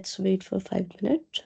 Let's wait for 5 minutes.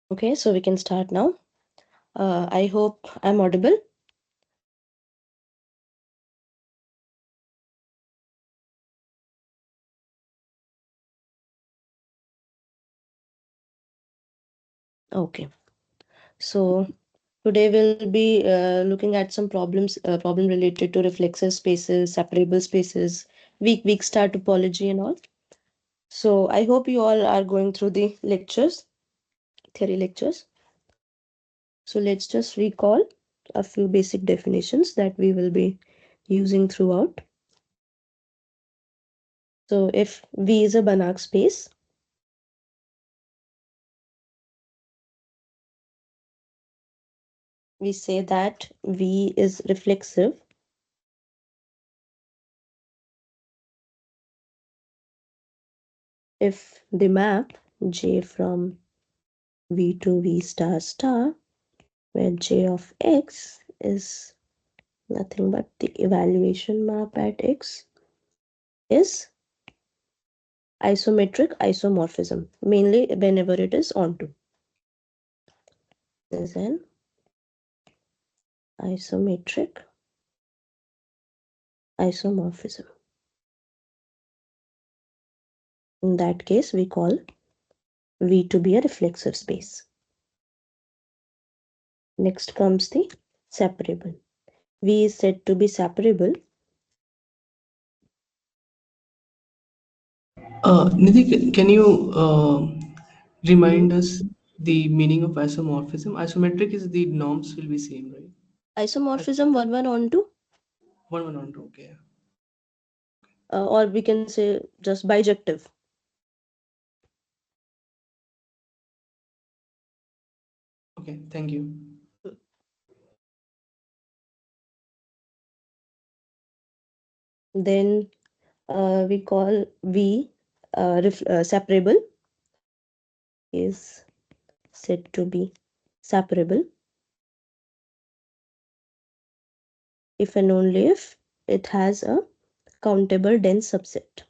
Okay, so we can start now. I hope I'm audible. Okay, so today we'll be looking at some problem related to reflexive spaces, separable spaces, weak star topology and all. So I hope you all are going through the lectures, theory lectures. So let's just recall a few basic definitions that we will be using throughout. So if V is a Banach space, we say that V is reflexive if the map J from V to V star star, where J of X is nothing but the evaluation map at X, is isometric isomorphism, mainly whenever it is onto. Is an isometric isomorphism. In that case, we call V to be a reflexive space. Next comes the separable. V is said to be separable. Nidhi, can you remind us the meaning of isomorphism? Isometric is the norms will be same, right? Isomorphism 1 1 onto, One on two. Okay. or we can say just bijective. Okay. Thank you. Then we call V separable, is said to be separable if and only if it has a countable dense subset.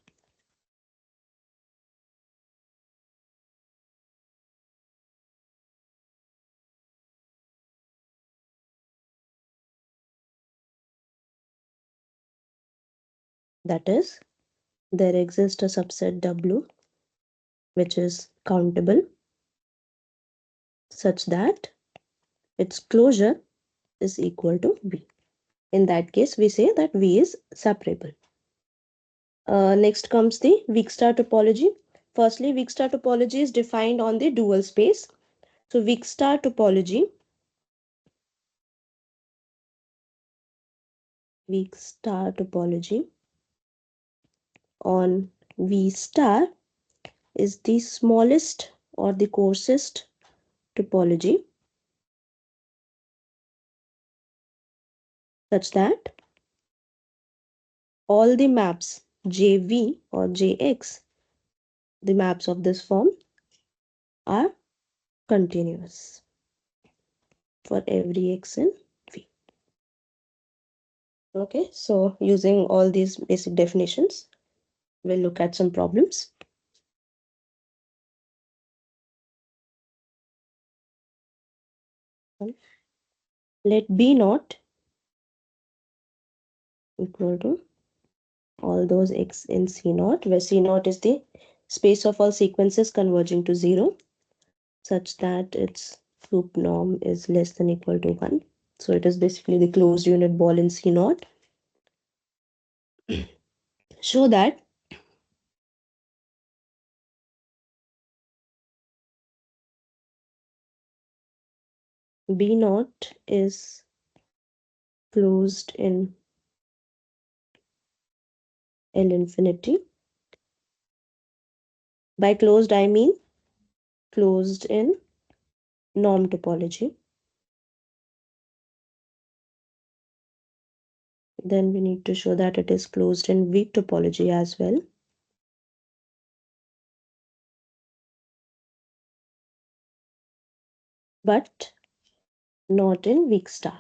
That is, there exists a subset W which is countable such that its closure is equal to V. In that case, we say that V is separable. Next comes the weak star topology. Firstly, weak star topology is defined on the dual space. So weak star topology on V star is the smallest or the coarsest topology such that all the maps JV or JX, the maps of this form, are continuous for every x in V. Okay, so using all these basic definitions, we'll look at some problems. Let B naught equal to all those x in C naught, where C naught is the space of all sequences converging to 0, such that its sup norm is less than equal to 1. So it is basically the closed unit ball in C naught. Show that B naught is closed in L infinity. By closed, I mean closed in norm topology. Then we need to show that it is closed in weak topology as well. But not in weak star.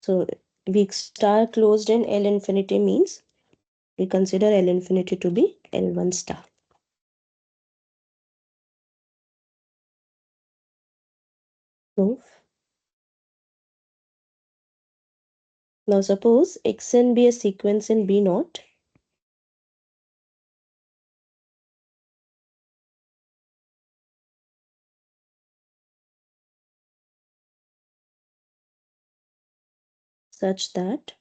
So weak star closed in L infinity means we consider L infinity to be L1 star. So now suppose Xn be a sequence in B naught. Such that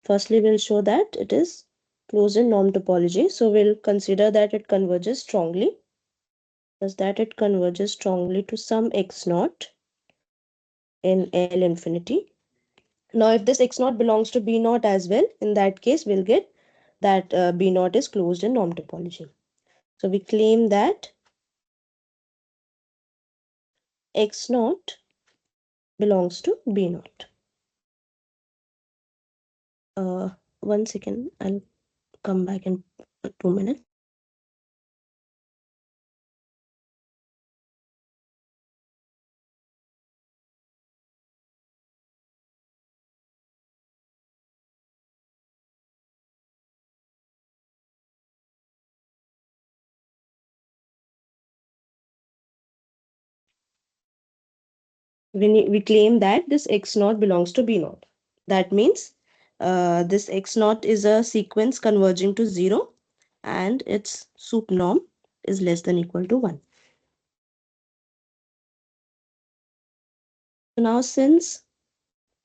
firstly we'll show that it is closed in norm topology. So we'll consider that it converges strongly. Thus that it converges strongly to some x naught in L infinity. Now if this x naught belongs to B naught as well, in that case we'll get that B naught is closed in norm topology. So we claim that x naught belongs to B naught. 1 second, I'll come back in 2 minutes. We claim that this x naught belongs to B naught. That means this x naught is a sequence converging to 0 and its sup norm is less than equal to 1. So now since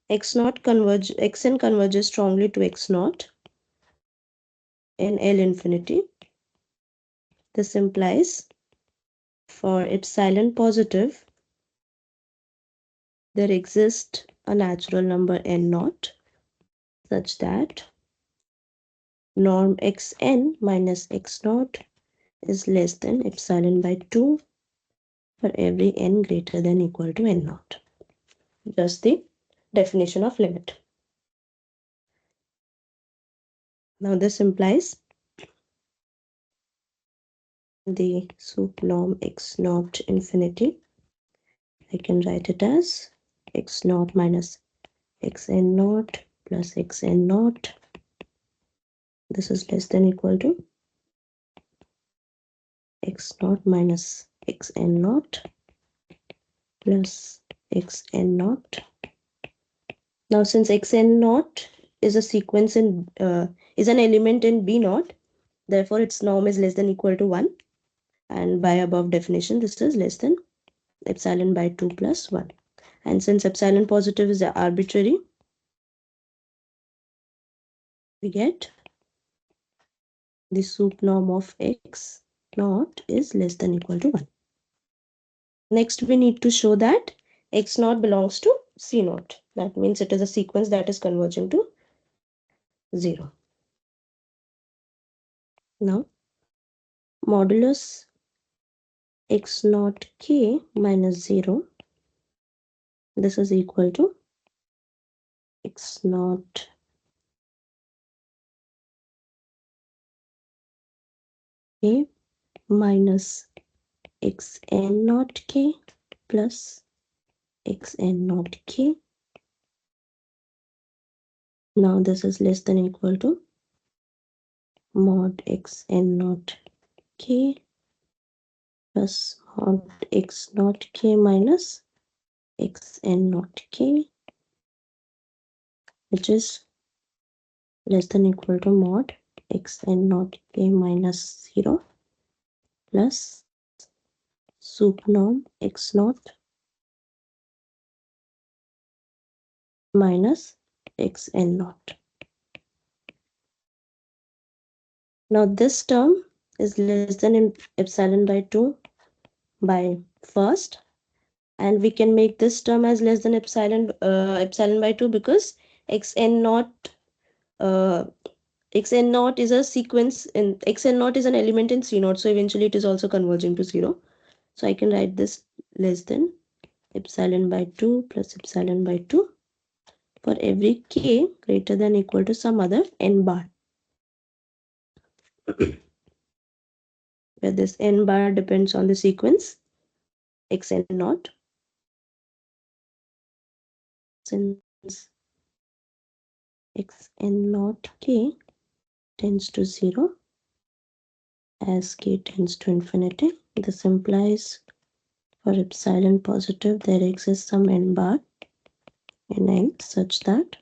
xn converges strongly to x naught in L infinity, this implies for epsilon positive there exists a natural number n naught such that norm xn minus x naught is less than epsilon by 2 for every n greater than equal to n naught. Just the definition of limit. Now this implies the sup norm x naught infinity. I can write it as x naught minus xn naught plus xn naught. This is less than equal to x naught minus xn naught plus xn naught. Now since xn naught is a sequence in is an element in B naught, therefore its norm is less than equal to 1, and by above definition this is less than epsilon by 2 plus 1. And since epsilon positive is arbitrary, we get the sup norm of x naught is less than equal to 1. Next we need to show that x naught belongs to C naught. That means it is a sequence that is converging to 0. Now, modulus x naught k minus 0, this is equal to x naught k minus xn naught k plus xn naught k. Now this is less than equal to mod xn naught k plus mod x naught k minus xn naught k, which is less than equal to mod xn naught k minus 0 plus sup norm x naught minus xn naught. Now this term is less than epsilon by 2 by first, and we can make this term as less than epsilon by 2 because xn naught uh, xn naught is a sequence in xn naught is an element in c naught, so eventually it is also converging to 0. So I can write this less than epsilon by 2 plus epsilon by 2 for every k greater than equal to some other n bar, where this n bar depends on the sequence xn naught. Since xn naught k tends to 0 as k tends to infinity, this implies for epsilon positive there exists some n bar in n such that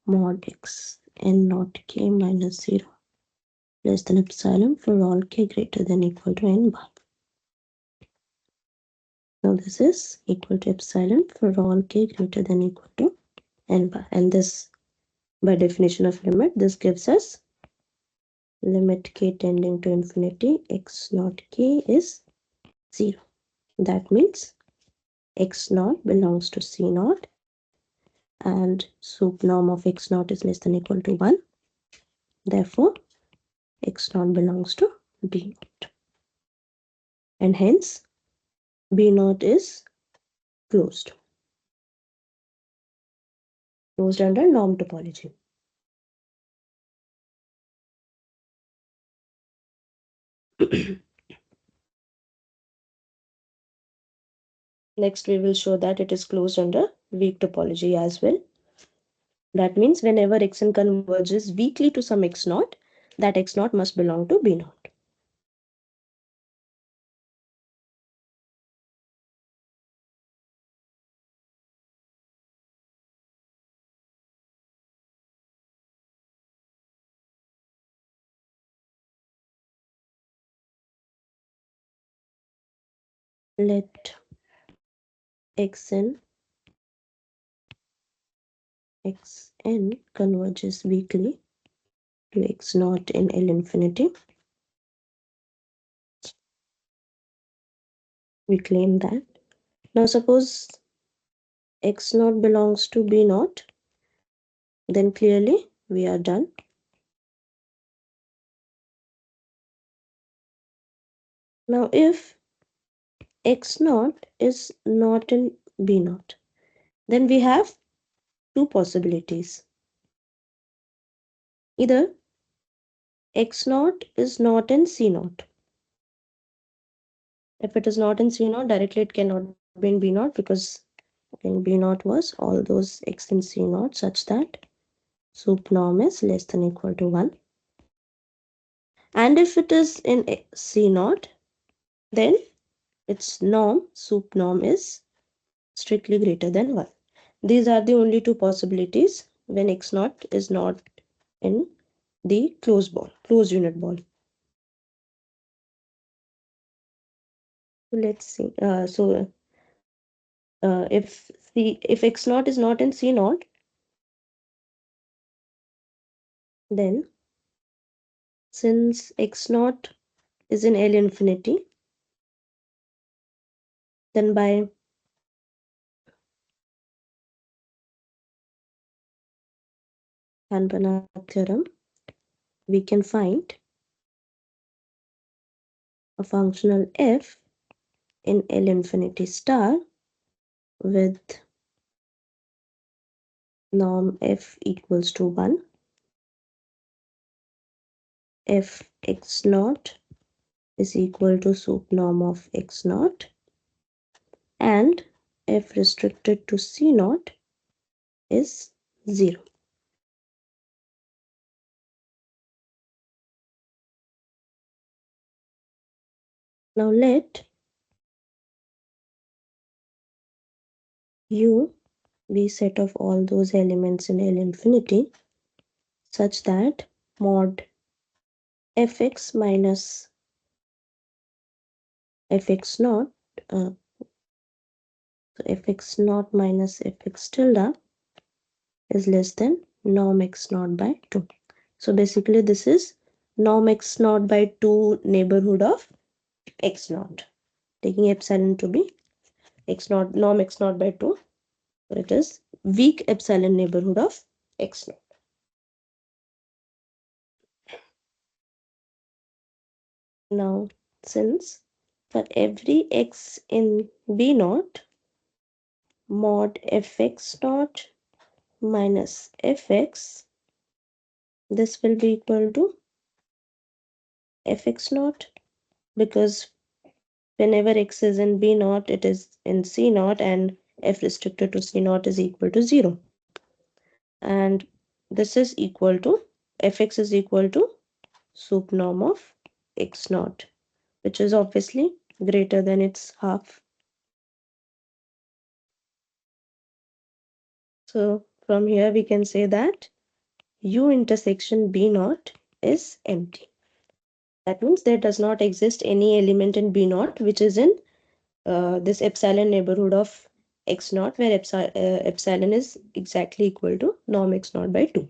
mod x n naught k minus 0 less than epsilon for all k greater than equal to n bar. Now this is equal to epsilon for all k greater than equal to n bar, and this by definition of limit this gives us limit k tending to infinity x naught k is 0. That means x naught belongs to c naught and sup norm of x naught is less than equal to 1. Therefore, x naught belongs to b naught, and hence b naught is closed, closed under norm topology. Next, we will show that it is closed under weak topology as well. That means whenever xn converges weakly to some x naught, that x naught must belong to b naught. Let xn converges weakly to x naught in L infinity. We claim that. Now suppose x naught belongs to b naught, then clearly we are done. Now if x naught is not in b naught, then we have two possibilities. Either x naught is not in c naught. If it is not in c naught, directly it cannot be in b naught because in b naught was all those x in c naught such that sup norm is less than equal to 1. And if it is in c naught, then its norm, sup norm, is strictly greater than 1. These are the only two possibilities when x naught is not in the closed ball, closed unit ball. Let's see. If x naught is not in c naught, then since x naught is in L infinity, then by Van Banach theorem, we can find a functional f in L infinity star with norm f equals to 1, f x naught is equal to sup norm of x naught, and f restricted to c naught is 0. Now let U be set of all those elements in L infinity such that mod fx minus fx naught, uh, so fx naught minus fx tilde is less than norm x naught by 2. So basically this is norm x naught by 2 neighborhood of x naught, taking epsilon to be x naught, norm x naught by 2. So it is weak epsilon neighborhood of x naught. Now, since for every x in B naught, mod fx naught minus fx, this will be equal to fx naught, because whenever x is in B naught, it is in C naught, and f restricted to C naught is equal to 0. And this is equal to, fx is equal to sup norm of x naught, which is obviously greater than its half. So from here we can say that U intersection B naught is empty. That means there does not exist any element in B naught which is in this epsilon neighborhood of x naught, where epsilon is exactly equal to norm x naught by 2.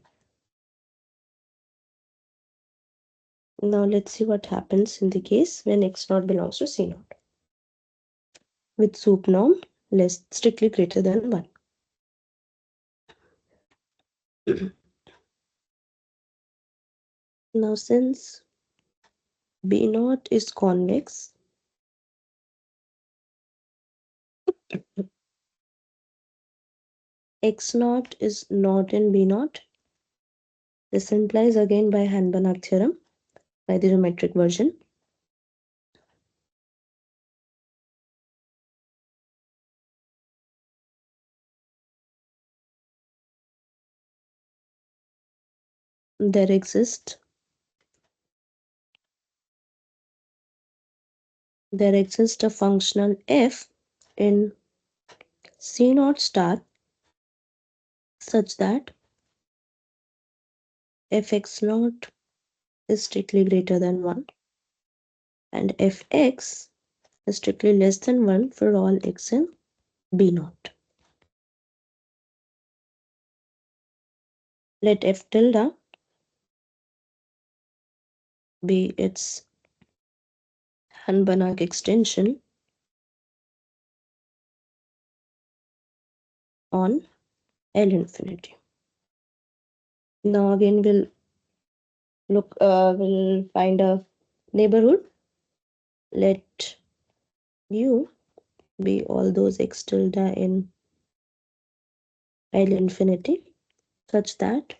Now let's see what happens in the case when x naught belongs to C naught with sup norm less strictly greater than 1. Now since B naught is convex, x naught is not in B naught. This implies again by Hand-Banach theorem, by the geometric version, there exists a functional f in C naught star such that fx naught is strictly greater than 1 and fx is strictly less than 1 for all x in B naught. Let f tilde be its Hand-Banach extension on L infinity. Now again we'll find a neighborhood. Let U be all those x tilde in L infinity such that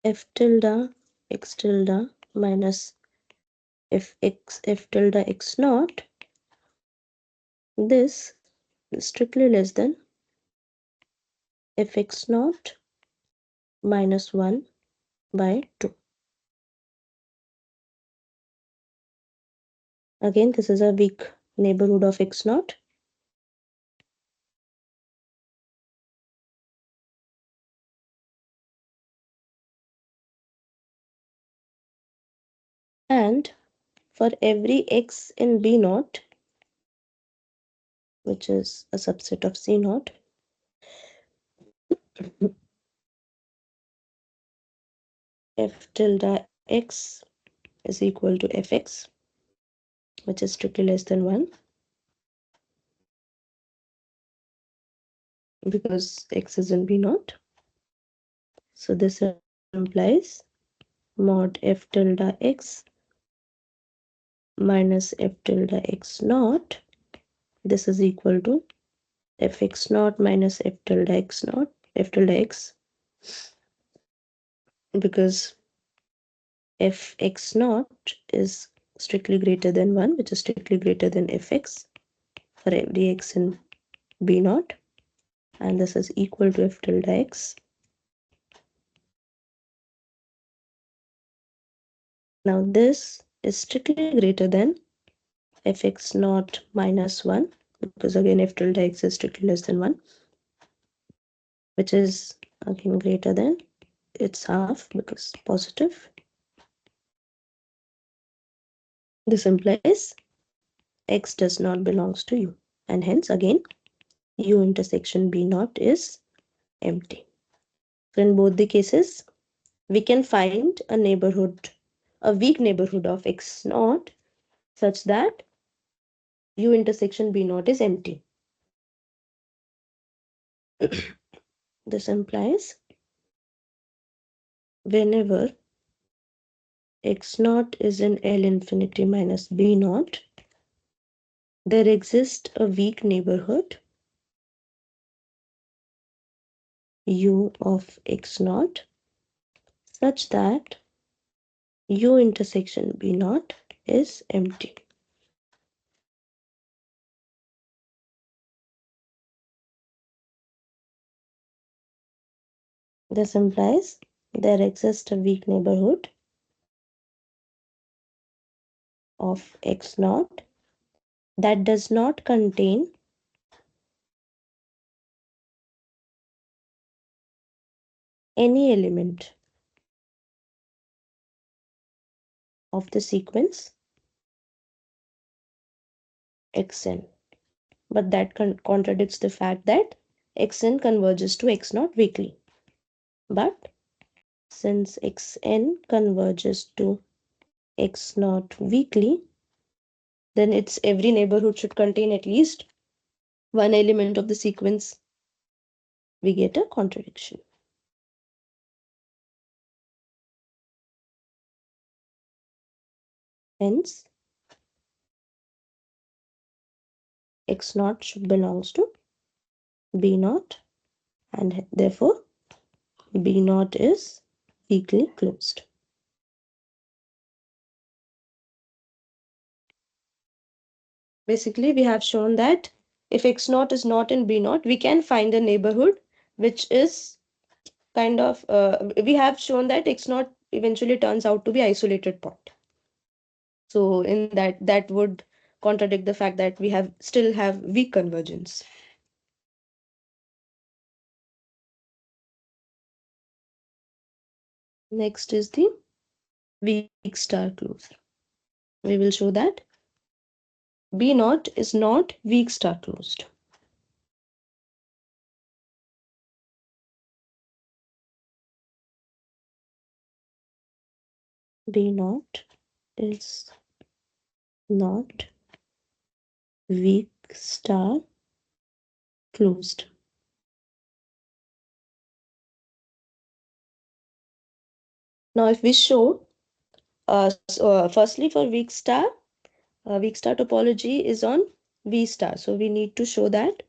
f tilde x tilde minus f tilde x naught, this is strictly less than fx naught minus 1 by 2. Again, this is a weak neighborhood of x naught. And for every x in B naught, which is a subset of C naught, f tilde x is equal to fx, which is strictly less than 1, because x is in B naught. So this implies mod f tilde x minus f tilde x naught. This is equal to fx naught minus f tilde x naught, f tilde x, because fx naught is strictly greater than 1, which is strictly greater than fx for every x in b naught, and this is equal to f tilde x. Now this is strictly greater than fx naught minus 1, because again f tilde x is strictly less than 1, which is again greater than, it's half because positive. This implies x does not belongs to U, and hence again U intersection B naught is empty. So in both the cases, we can find a neighborhood, a weak neighborhood of x naught such that U intersection B naught is empty. This implies whenever x naught is in L infinity minus B naught, there exists a weak neighborhood U of x naught such that U intersection B naught is empty. This implies there exists a weak neighborhood of x naught that does not contain any element of the sequence xn, but that contradicts the fact that xn converges to x naught weakly. But since xn converges to x naught weakly, then its every neighborhood should contain at least one element of the sequence. We get a contradiction. Hence, x naught should belongs to b naught, and therefore b naught is weakly closed. Basically, we have shown that if x naught is not in b naught, we can find a neighborhood which is kind of, we have shown that x naught eventually turns out to be isolated point. So in that would contradict the fact that we have still have weak convergence. Next is the weak star closure. We will show that b naught is not weak star closed. B naught is not weak star closed. Now, if we show, firstly for weak star topology is on V star. So we need to show that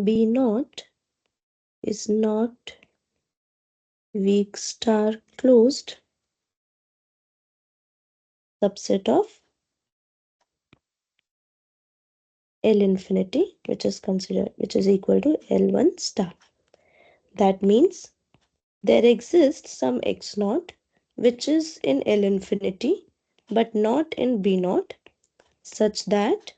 B naught is not weak star closed subset of L infinity, which is equal to L1 star. That means there exists some x naught which is in L infinity but not in B naught, such that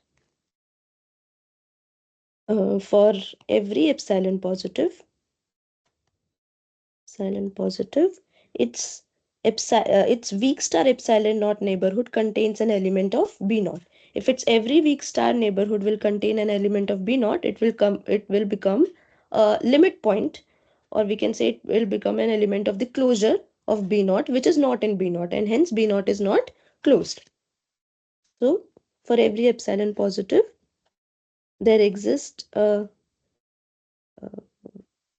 for every epsilon positive, its its weak star epsilon naught neighborhood contains an element of B naught. If its every weak star neighborhood will contain an element of B naught, it will become a limit point, or we can say it will become an element of the closure of B naught, which is not in B naught, and hence B naught is not closed. So for every epsilon positive, there exists a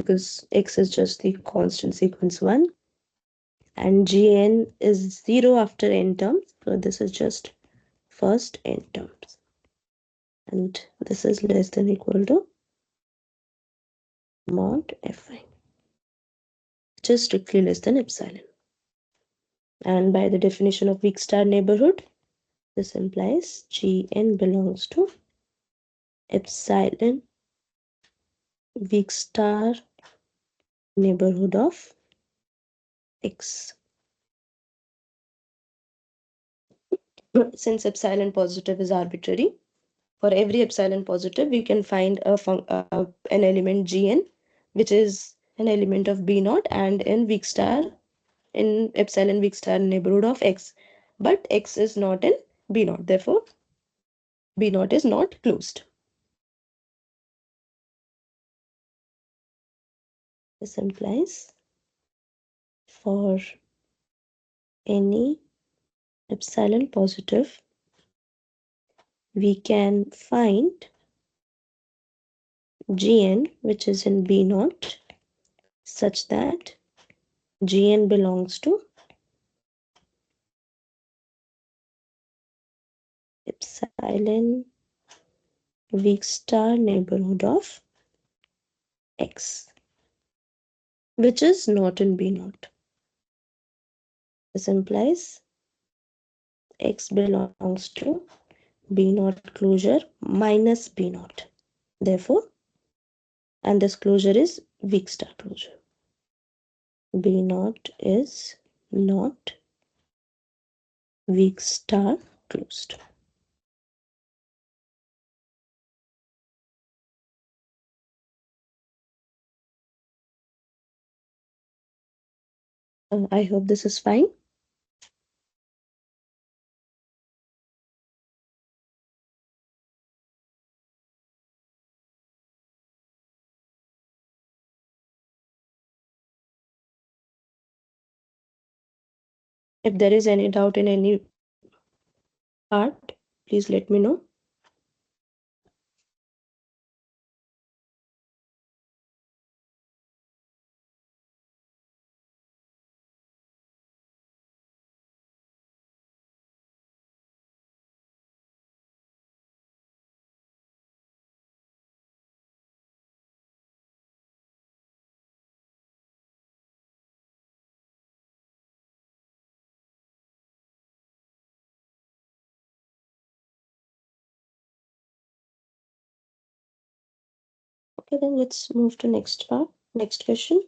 because X is just the constant sequence 1 and Gn is 0 after n terms. So this is just first n terms. And this is less than equal to mod Fi, which is strictly less than epsilon. And by the definition of weak star neighborhood, this implies Gn belongs to epsilon weak star neighborhood of X. Since epsilon positive is arbitrary, for every epsilon positive, we can find an element Gn, which is an element of B naught, and in epsilon weak star neighborhood of X. But X is not in B naught, therefore B naught is not closed. This implies for any epsilon positive, we can find Gn, which is in B naught, such that Gn belongs to epsilon weak star neighborhood of X, which is not in B naught. This implies X belongs to B naught closure minus B naught. Therefore, and this closure is weak star closure. B naught is not weak star closed. I hope this is fine. If there is any doubt in any part, please let me know. Okay, then let's move to next part. Next question.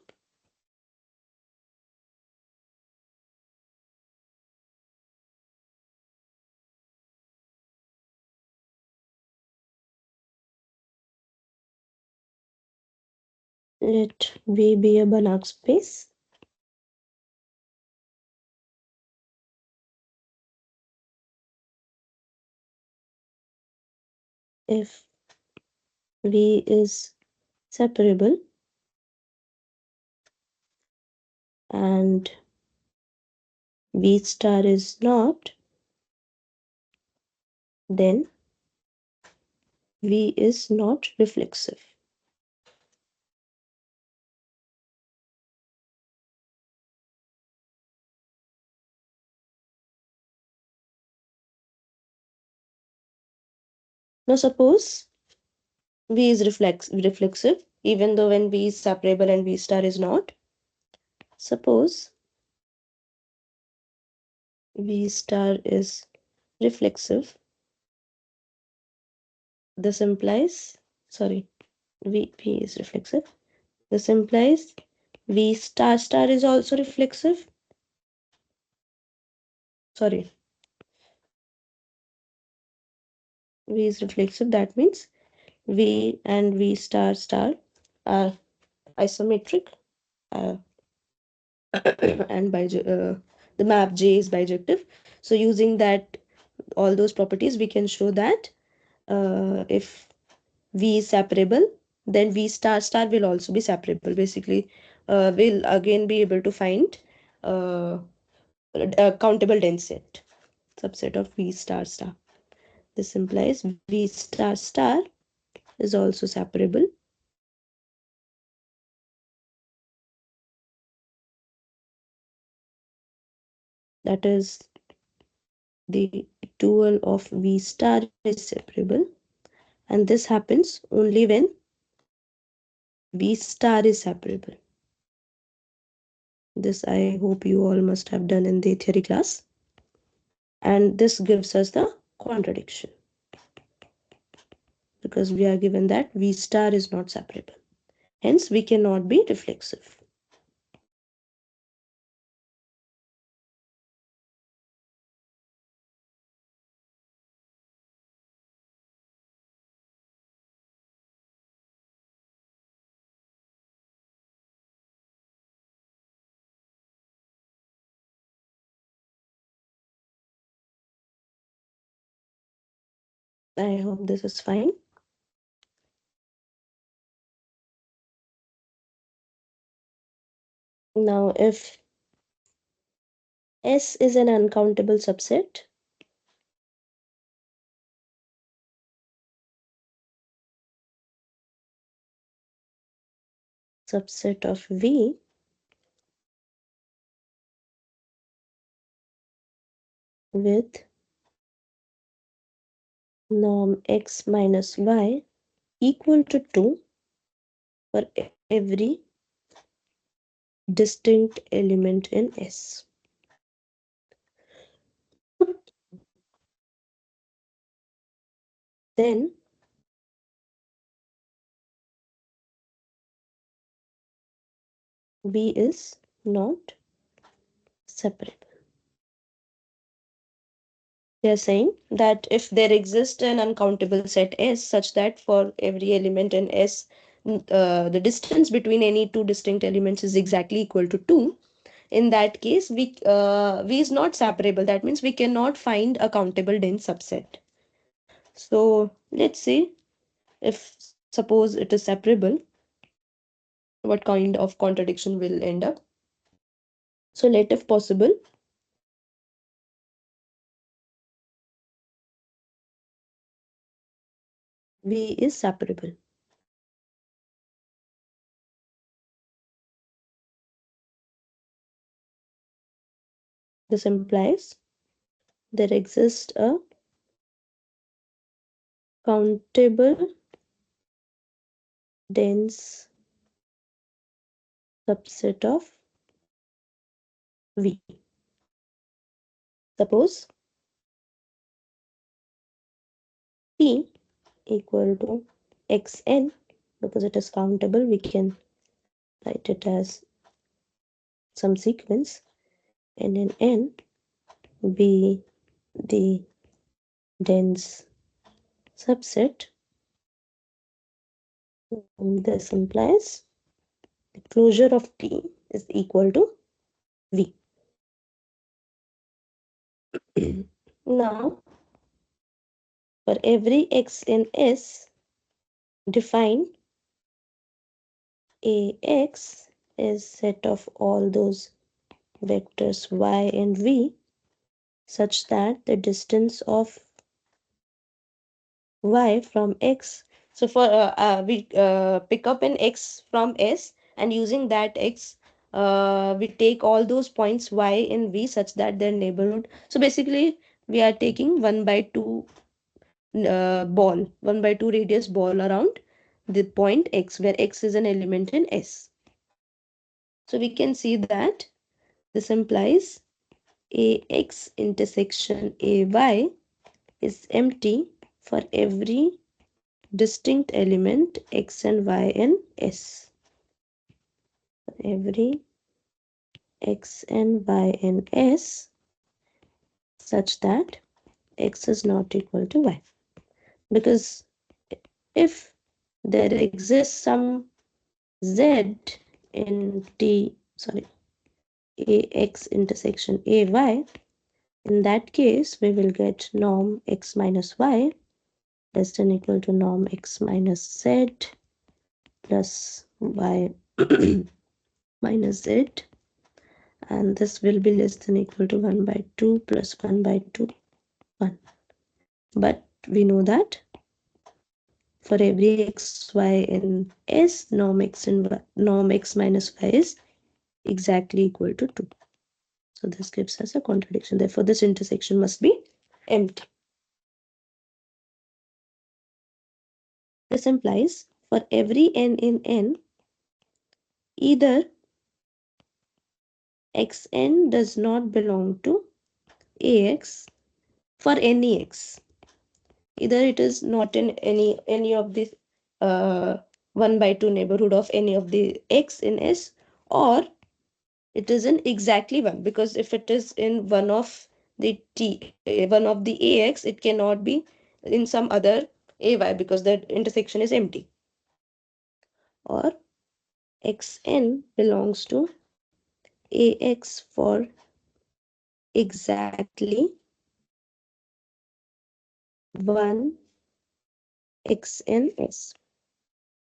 Let V be a Banach space. If V is separable and V star is not, then V is not reflexive. Now suppose V is reflexive, even though when V is separable and V star is not. Suppose V star is reflexive. This implies, sorry, V is reflexive. This implies V star star is also reflexive. Sorry, V is reflexive. That means V and V star star are isometric, uh, and the map J is bijective. So using that, all those properties, we can show that if V is separable, then V star star will also be separable. Basically, we'll again be able to find uh, a countable dense subset of V star star. This implies V star star is also separable that is the dual of V star is separable, and this happens only when V star is separable. This I hope you all must have done in the theory class. And this gives us the contradiction because we are given that V star is not separable. Hence, we cannot be reflexive. I hope this is fine. Now, if S is an uncountable subset, subset of V with norm x minus y equal to 2 for every distinct element in S. Then V is not separable. They are saying that if there exists an uncountable set S such that for every element in S, the distance between any two distinct elements is exactly equal to 2, in that case, V is not separable. That means we cannot find a countable dense subset. So let's see if suppose it is separable, what kind of contradiction will end up. So let if possible, V is separable. This implies there exists a countable dense subset of V. Suppose P equal to xn, because it is countable, we can write it as some sequence, and in n be the dense subset. This implies the closure of T is equal to V. Now, for every x in S, define Ax is set of all those vectors y and v such that the distance of y from x. So for we pick up an x from S, and using that x, we take all those points y and v such that their neighborhood. So basically, we are taking 1/2 1/2 radius ball around the point x, where x is an element in S. So we can see that this implies Ax intersection Ay is empty for every distinct element x and y in S. Every x and y in S such that x is not equal to y. Because if there exists some z in Ax intersection Ay, in that case we will get norm x minus y less than equal to norm x minus z plus y minus z, and this will be less than equal to 1/2 plus 1/2 1. But we know that for every x y in S, norm x minus y is exactly equal to 2. So this gives us a contradiction. Therefore, this intersection must be empty. This implies for every n in n, either xn does not belong to ax for any x. Either it is not in any of the uh, 1 by 2 neighborhood of any of the x in S, or it is in exactly 1, because if it is in one of one of the ax, it cannot be in some other ay because that intersection is empty. Or xn belongs to ax for exactly 1 xns.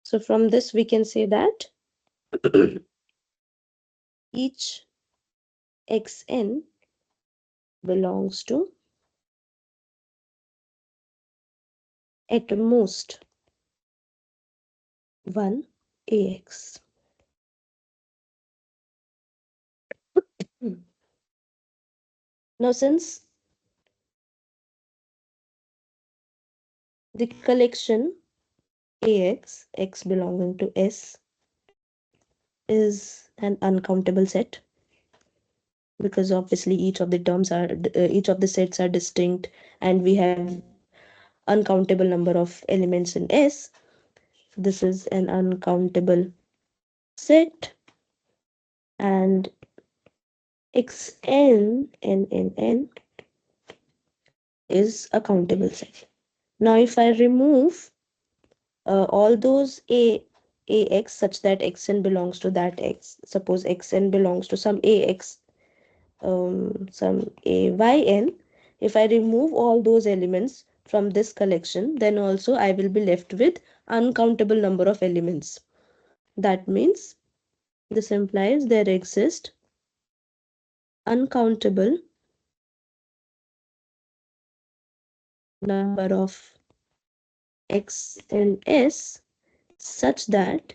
So from this we can say that each xn belongs to at most 1 ax. Now, since the collection ax, x belonging to S, is an uncountable set, because obviously each of the sets are distinct, and we have uncountable number of elements in S. This is an uncountable set, and xn n is a countable set. Now, if I remove all those ax such that xn belongs to that x, suppose xn belongs to some ax, some ayn, if I remove all those elements from this collection, then also I will be left with uncountable number of elements. That means this implies there exist uncountable number of x and s such that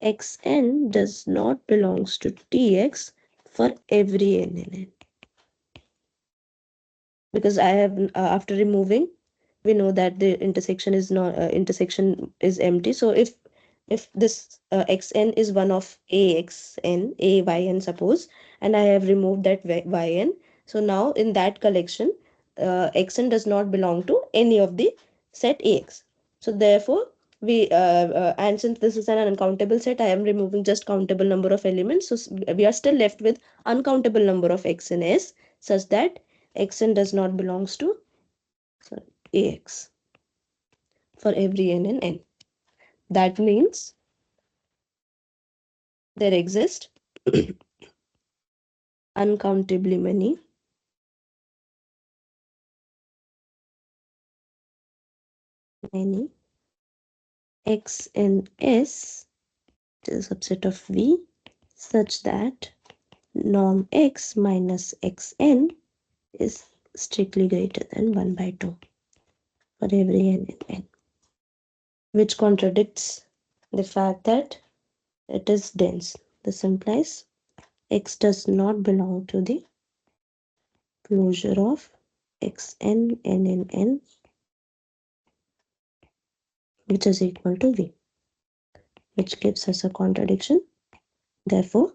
xn does not belongs to tx for every n in n. Because I have after removing, we know that the intersection is empty. So if this xn is one of axn ayn, suppose, and I have removed that yn, so now in that collection xn does not belong to any of the set ax. So therefore and since this is an uncountable set, I am removing just countable number of elements, so we are still left with uncountable number of x in S, such that xn does not belongs to, sorry, ax for every n in n. That means there exist uncountably many x in S, which is a subset of V, such that norm x minus xn is strictly greater than 1 by 2 for every n in n, which contradicts the fact that it is dense. This implies x does not belong to the closure of xn n in n, which is equal to V, which gives us a contradiction. Therefore,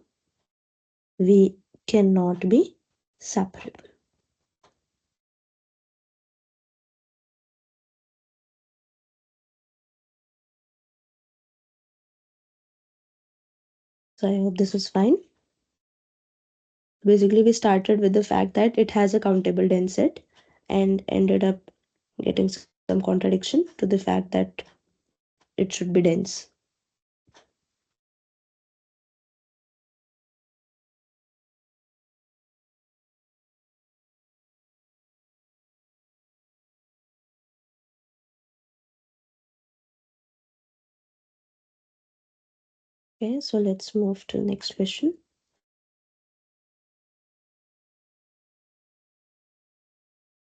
V cannot be separable. So I hope this is fine. Basically, we started with the fact that it has a countable dense set and ended up getting some contradiction to the fact that it should be dense. Okay, so let's move to the next question.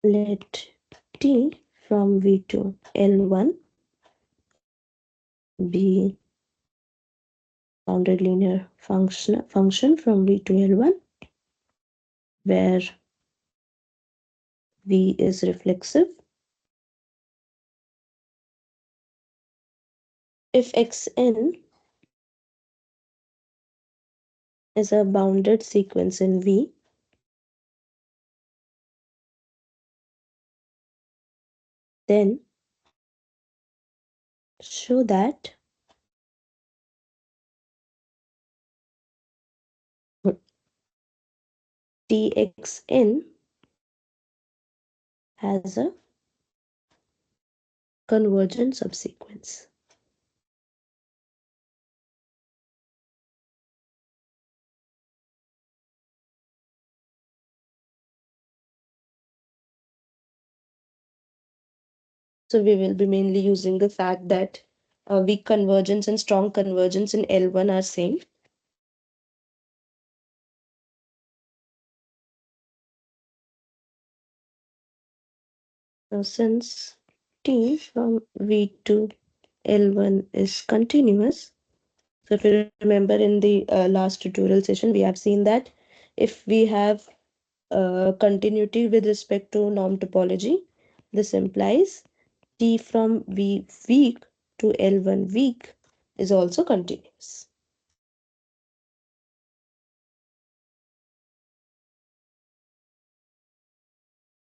Let T from V to L1 be bounded linear function from V to L1 where V is reflexive. If Xn is a bounded sequence in V, then show that Txn has a convergent subsequence. So we will be mainly using the fact that weak convergence and strong convergence in L1 are same. Now since T from V to L1 is continuous, so if you remember in the last tutorial session, we have seen that if we have continuity with respect to norm topology, this implies T from V weak to L1 weak is also continuous.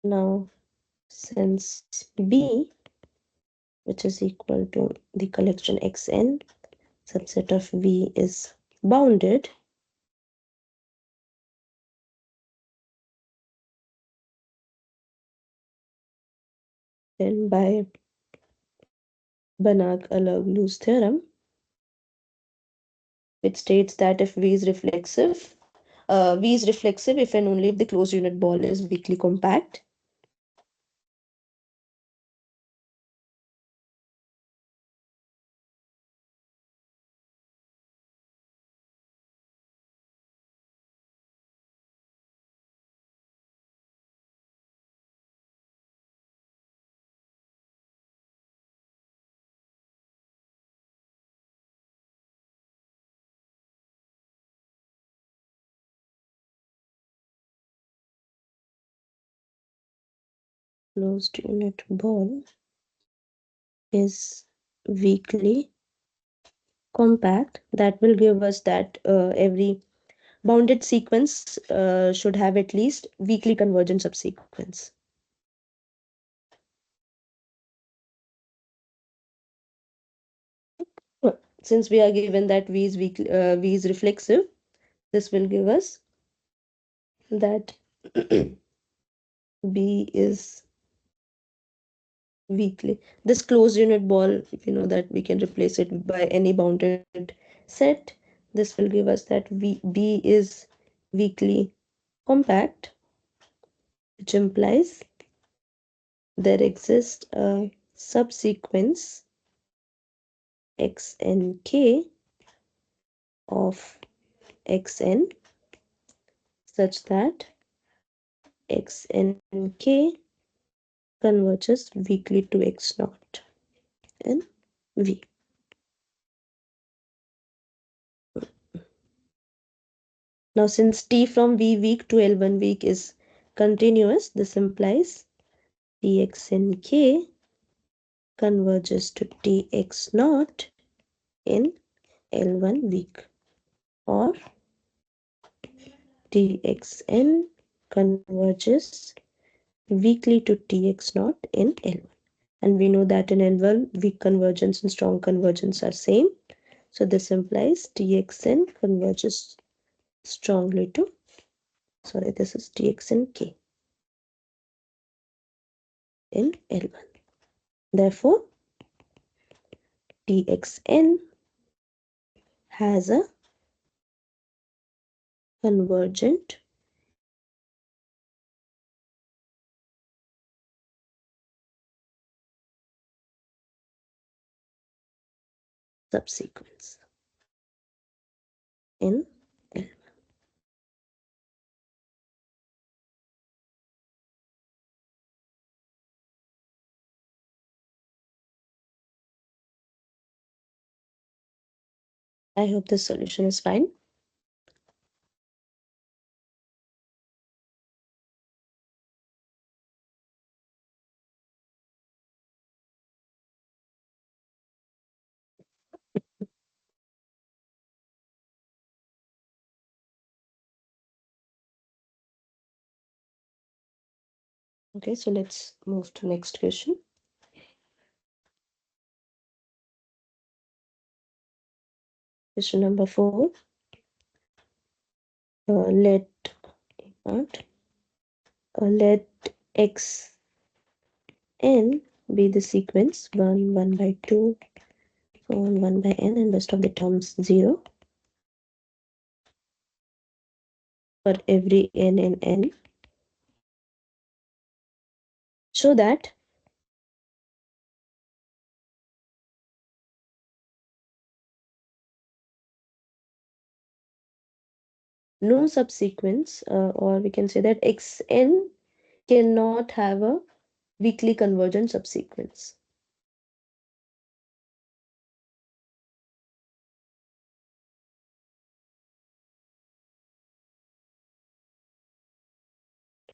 Now, since B, which is equal to the collection Xn, subset of V is bounded, then by Banach-Alaoglu's theorem, which states that if V is reflexive, V is reflexive if and only if the closed unit ball is weakly compact. Closed unit ball is weakly compact. That will give us that every bounded sequence should have at least weakly convergent subsequence. Since we are given that V is reflexive, this will give us that B is weakly. This closed unit ball, you know that we can replace it by any bounded set. This will give us that B is weakly compact, which implies there exists a subsequence Xnk of Xn such that Xnk converges weakly to X naught in V. Now, since T from V weak to L1 weak is continuous, this implies Txnk converges to Tx naught in L1 weak, or Txn converges weakly to Tx naught in L1. And we know that in L1, weak convergence and strong convergence are same. So this implies Txn converges strongly to, sorry, this is Txnk in L1. Therefore, Txn has a convergent subsequence in L1. I hope this solution is fine. Okay, so let's move to next question. Question number 4. Let not let x n be the sequence 1, 1 by 2, so on 1 by n, and rest of the terms 0 for every n in n. So that no subsequence, or we can say that xn cannot have a weakly convergent subsequence.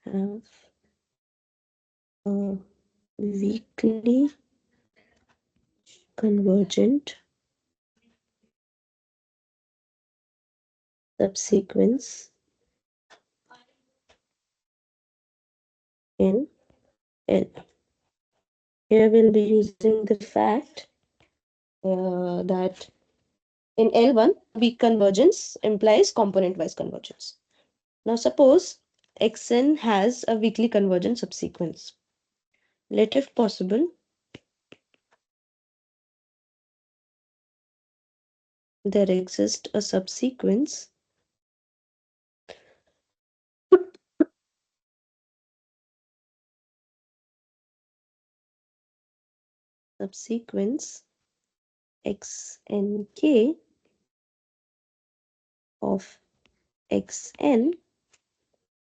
Have a weakly convergent subsequence in L. Here we'll be using the fact that in L1, weak convergence implies component-wise convergence. Now suppose Xn has a weakly convergent subsequence. Let if possible, there exists a subsequence xnk of xn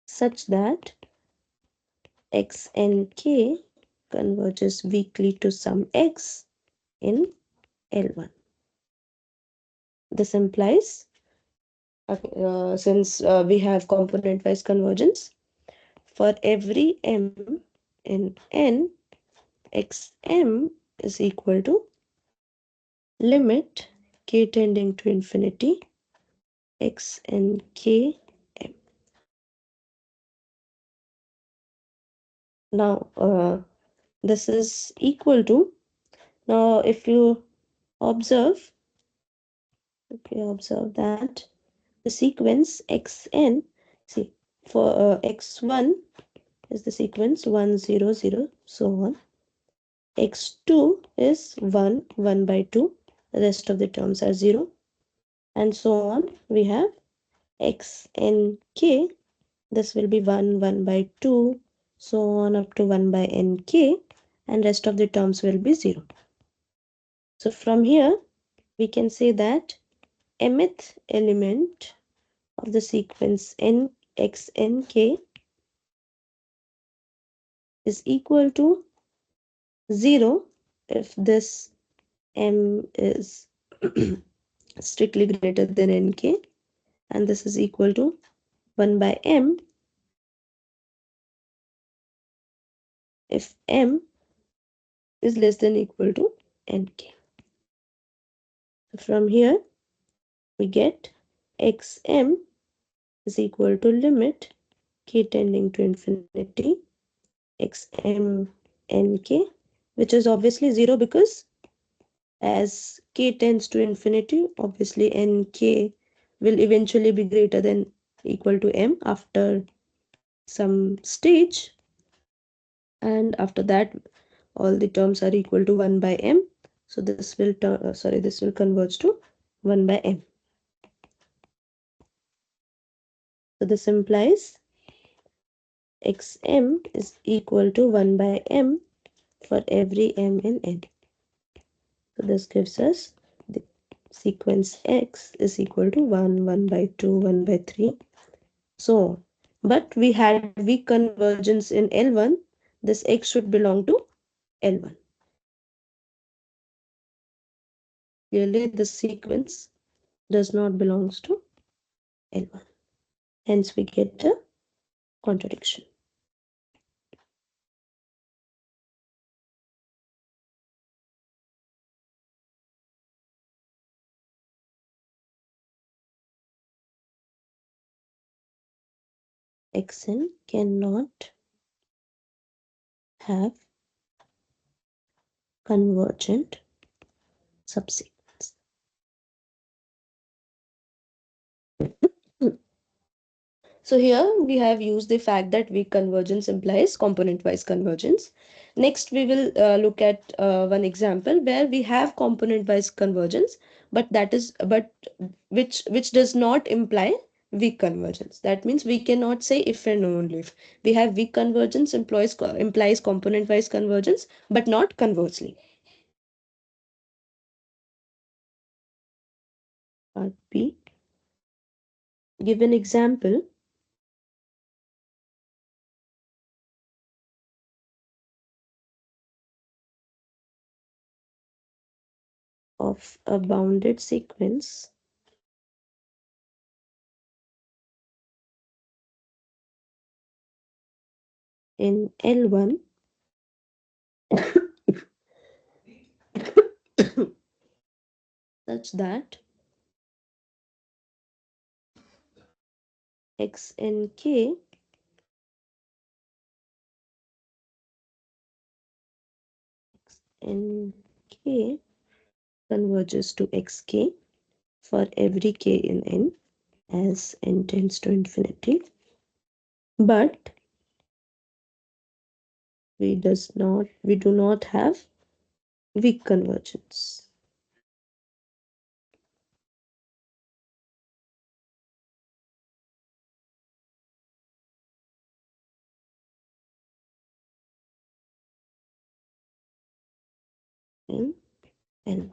such that xnk converges weakly to some x in L1. This implies, since we have component-wise convergence, for every m in n, xm is equal to limit k tending to infinity x and k m. Now, this is equal to, now if you observe, that the sequence xn, see, for x1 is the sequence 1, 0, 0, so on. x2 is 1, 1 by 2, the rest of the terms are 0, and so on. We have x n k, this will be 1, 1 by 2, so on up to 1 by n k, and rest of the terms will be 0. So from here, we can say that mth element of the sequence n x n k is equal to 0 if this m is strictly greater than nk, and this is equal to 1 by m if m is less than equal to nk. From here, we get xm is equal to limit k tending to infinity xm nk, which is obviously 0 because as k tends to infinity, obviously nk will eventually be greater than equal to m after some stage, and after that all the terms are equal to 1 by m, so this will this will converge to 1 by m. So this implies xm is equal to 1 by m for every m in n. So this gives us the sequence x is equal to 1, 1 by 2, 1 by 3, so on. But we had weak convergence in L1, this x should belong to L1. Clearly, the sequence does not belongs to L1. Hence, we get a contradiction. Xn cannot have convergent subsequence. So here we have used the fact that weak convergence implies component-wise convergence. Next, we will look at one example where we have component-wise convergence, but which does not imply weak convergence. That means we cannot say if and only if. We have weak convergence implies component-wise convergence, but not conversely. Part B. Give an example of a bounded sequence in L1 such that x and k and k converges to xk for every k in n as n tends to infinity, but we do not have weak convergence in n.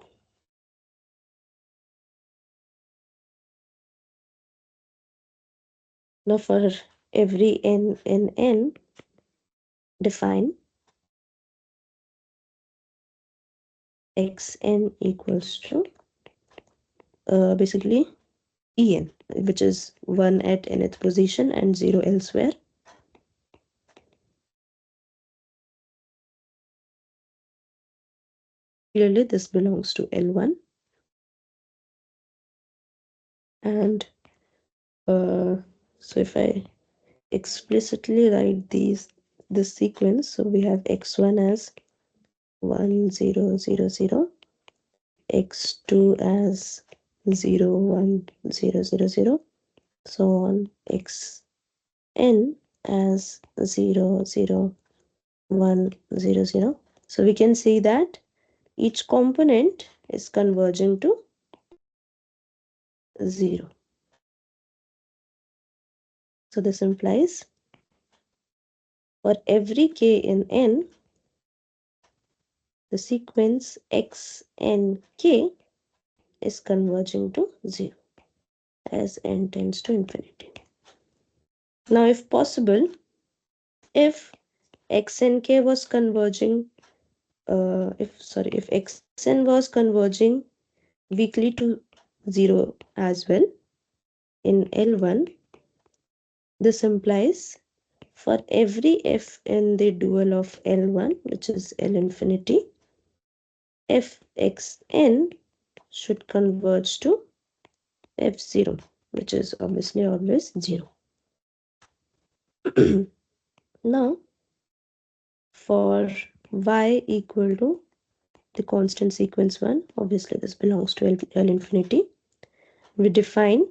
Now for every n in n, define xn equals to basically en, which is 1 at nth position and 0 elsewhere. Clearly this belongs to L1, and so if I explicitly write this sequence, so we have x1 as 1 0 0 0, x2 as 0 1 0 0 0, so on, xn as 0 0 1 0 0. So we can see that each component is converging to 0. So this implies for every k in n, the sequence x n k is converging to 0 as n tends to infinity. Now, if possible, if x and k was converging, if xn was converging weakly to 0 as well in L1, this implies for every f in the dual of L1, which is L infinity, fxn should converge to f0, which is obviously always 0. Now, for y equal to the constant sequence 1, obviously this belongs to L infinity, we define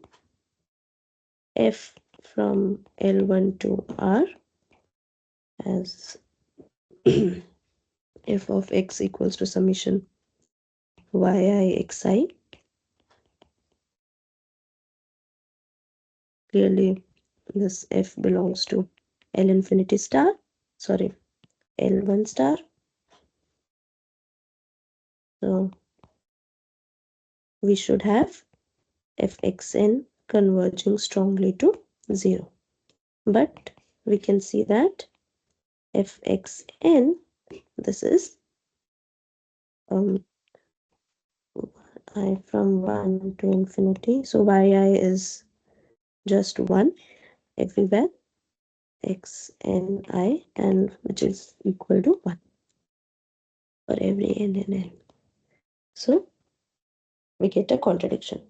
f from L1 to R as f of x equals to summation yi xi. Clearly, this f belongs to L infinity star, sorry, L1 star. So we should have fxn converging strongly to 0. But we can see that fxn, this is um, I from 1 to infinity. So yi is just 1 everywhere, xni, and which is equal to 1 for every n in n. So we get a contradiction.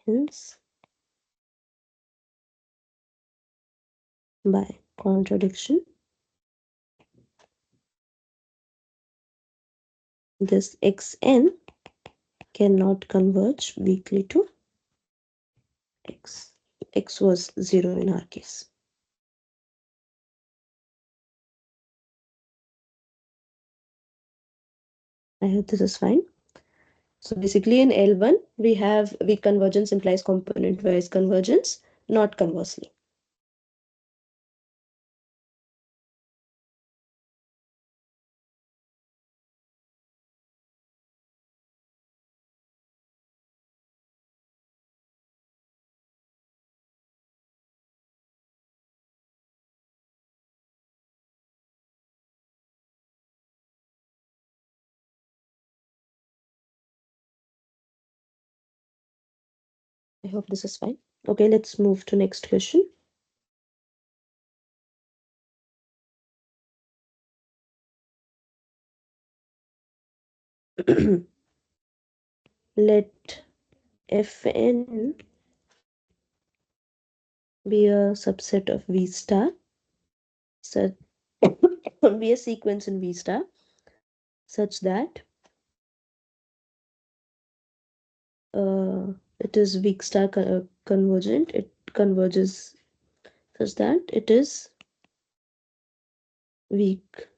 Hence, by contradiction, this xn cannot converge weakly to x. X was 0 in our case. I hope this is fine. So basically in L1, we have weak convergence implies component-wise convergence, not conversely. I hope this is fine. Okay, let's move to next question. Let Fn be a subset of V star, such be a sequence in V star, such that it is weak star convergent. It converges such that it is weak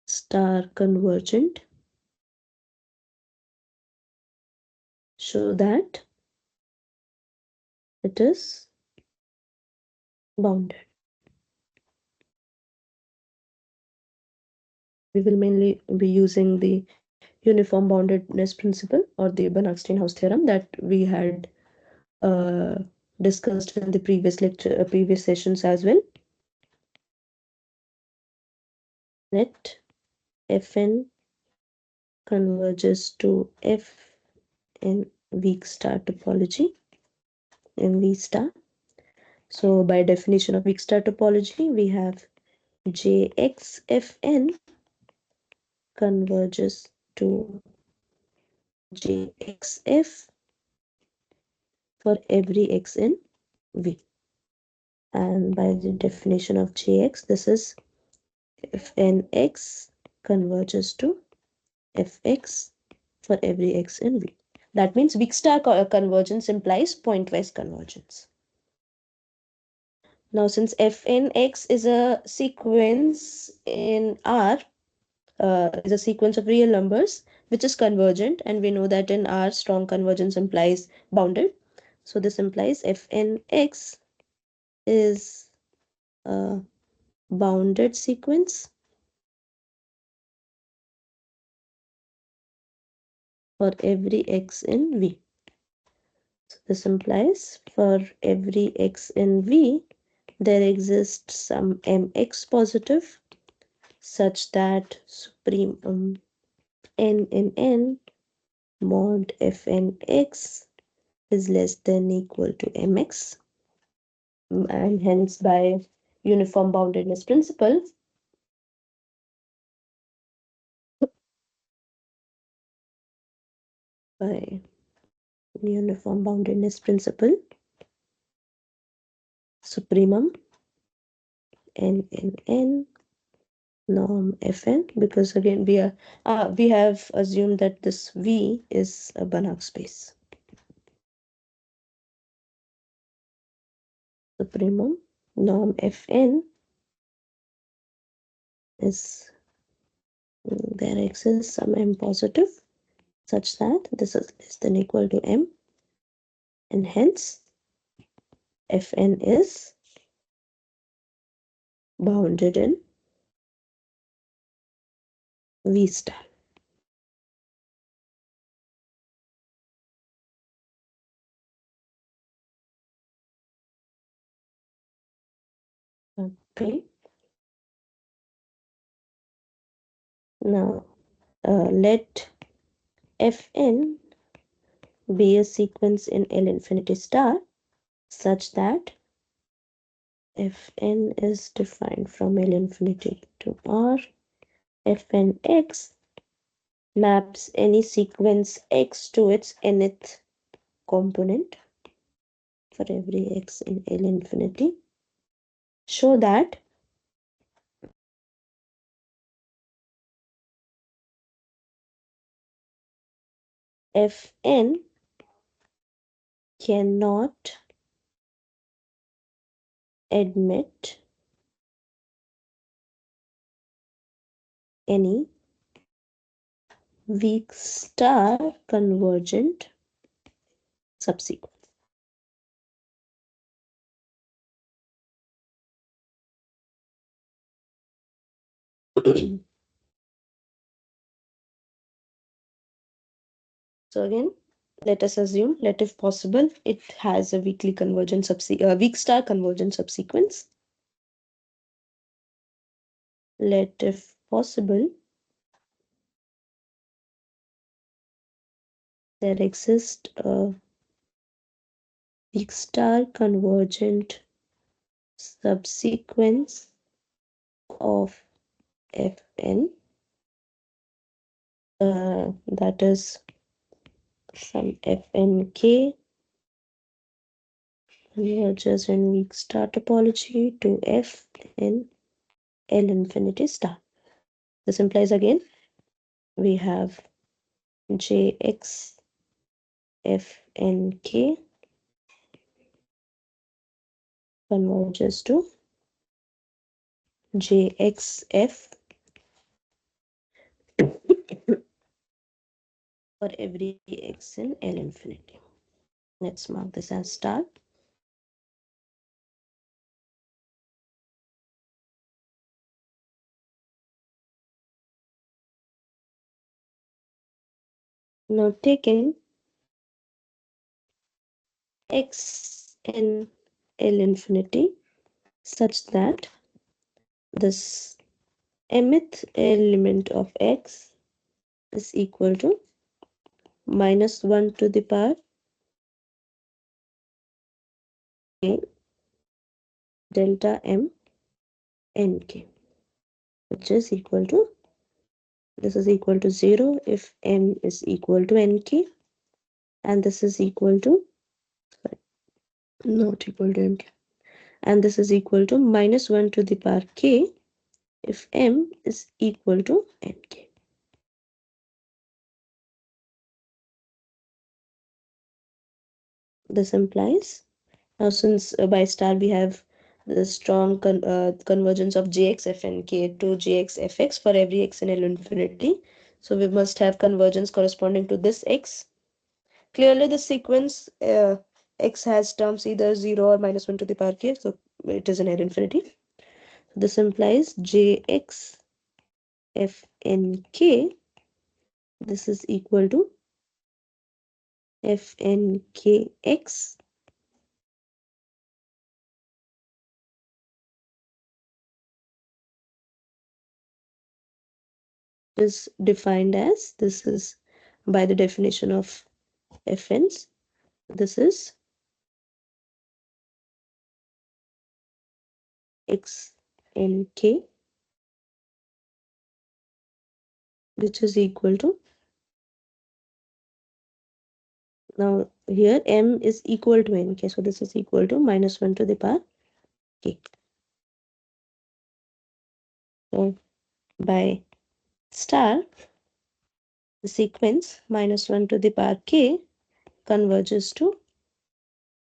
star convergent, so that it is bounded. We will mainly be using the uniform boundedness principle or the Banach-Steinhaus theorem that we had uh, discussed in the previous lecture, previous sessions as well. Let Fn converges to F in weak star topology in V star. So by definition of weak star topology, we have Jxfn converges to Jxf for every x in V. And by the definition of Jx, this is if nx converges to fx for every x in V. That means weak star convergence implies pointwise convergence. Now, since fnx is a sequence in R, is a sequence of real numbers which is convergent, and we know that in R, strong convergence implies bounded. So this implies fnx is a bounded sequence for every x in V. So this implies for every x in V, there exists some mx positive such that supreme n in n mod fnx is less than equal to mx, and hence by uniform boundedness principle, by uniform boundedness principle, supremum n in n norm fn, because again we have assumed that this V is a Banach space. Supremum norm fn is there exists some m positive such that this is less than equal to m, and hence fn is bounded in V star. Okay. Now let Fn be a sequence in L infinity star such that Fn is defined from L infinity to R. Fnx maps any sequence x to its nth component. for every x in L infinity. Show that Fn cannot admit any weak star convergent subsequence. So again, let us assume, let if possible, it has a weak star convergent subsequence. Let if possible, there exists a weak star convergent subsequence of Fn, that is some Fnk converges in weak star topology to F in L infinity star. This implies again we have Jx Fnk converges to Jxf for every x in L infinity. Let's mark this as star. Now taking x in L infinity such that this mth element of x is equal to minus 1 to the power k delta m nk, which is equal to, this is equal to 0 if m is equal to nk, and this is equal to, sorry, not equal to nk, and this is equal to minus 1 to the power k if m is equal to nk. This implies, now since by star we have the strong convergence of jx fnk to jx fx for every x in L infinity, so we must have convergence corresponding to this x. Clearly the sequence x has terms either 0 or minus 1 to the power k, so it is in L infinity. This implies jx fnk, this is equal to fnkx is defined as, this is by the definition of fn's, this is x n k, which is equal to, now here m is equal to nk, so this is equal to minus 1 to the power k. So by star, the sequence minus 1 to the power k converges to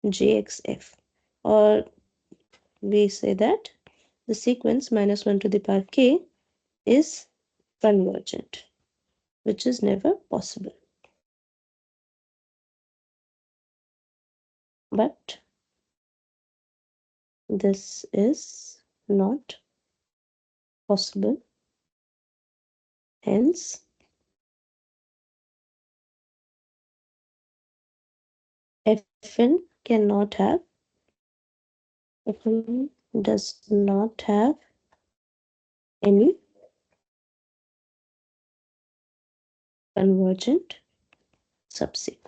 jxf, or we say that the sequence minus 1 to the power k is convergent, which is never possible. But this is not possible. Hence, Fn cannot have, Fn does not have any convergent subsequence.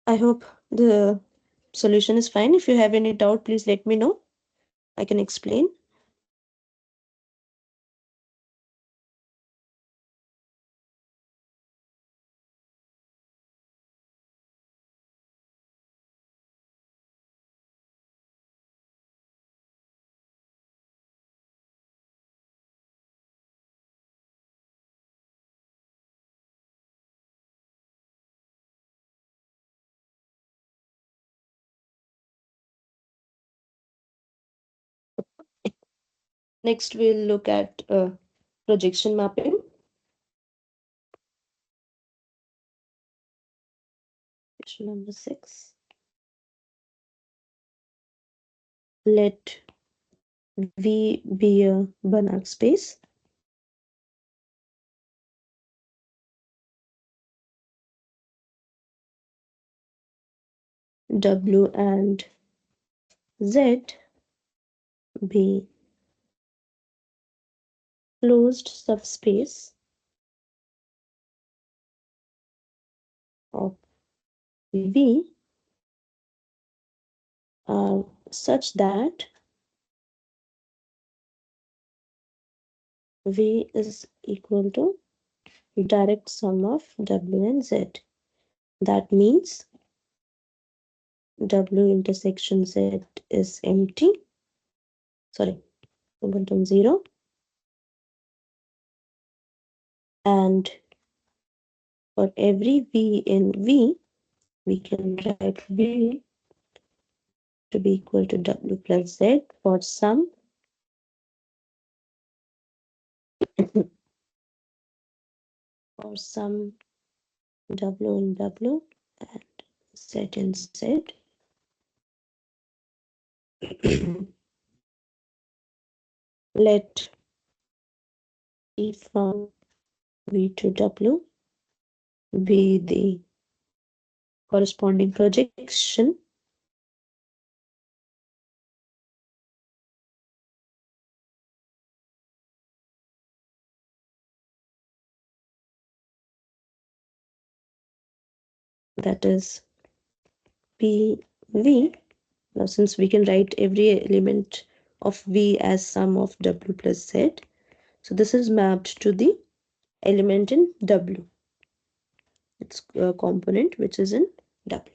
I hope the solution is fine. If you have any doubt, please let me know. I can explain. Next, we'll look at projection mapping. Question number 6. Let V be a Banach space. W and Z be closed subspace of V are such that V is equal to direct sum of W and Z. That means W intersection Z is empty. Sorry, momentum 0. And for every V in V, we can write V to be equal to W plus Z for some for some W in W and Z in Z. Let E from V to W be the corresponding projection that is PV. Now, since we can write every element of V as sum of W plus Z, so this is mapped to the element in W, its component which is in W.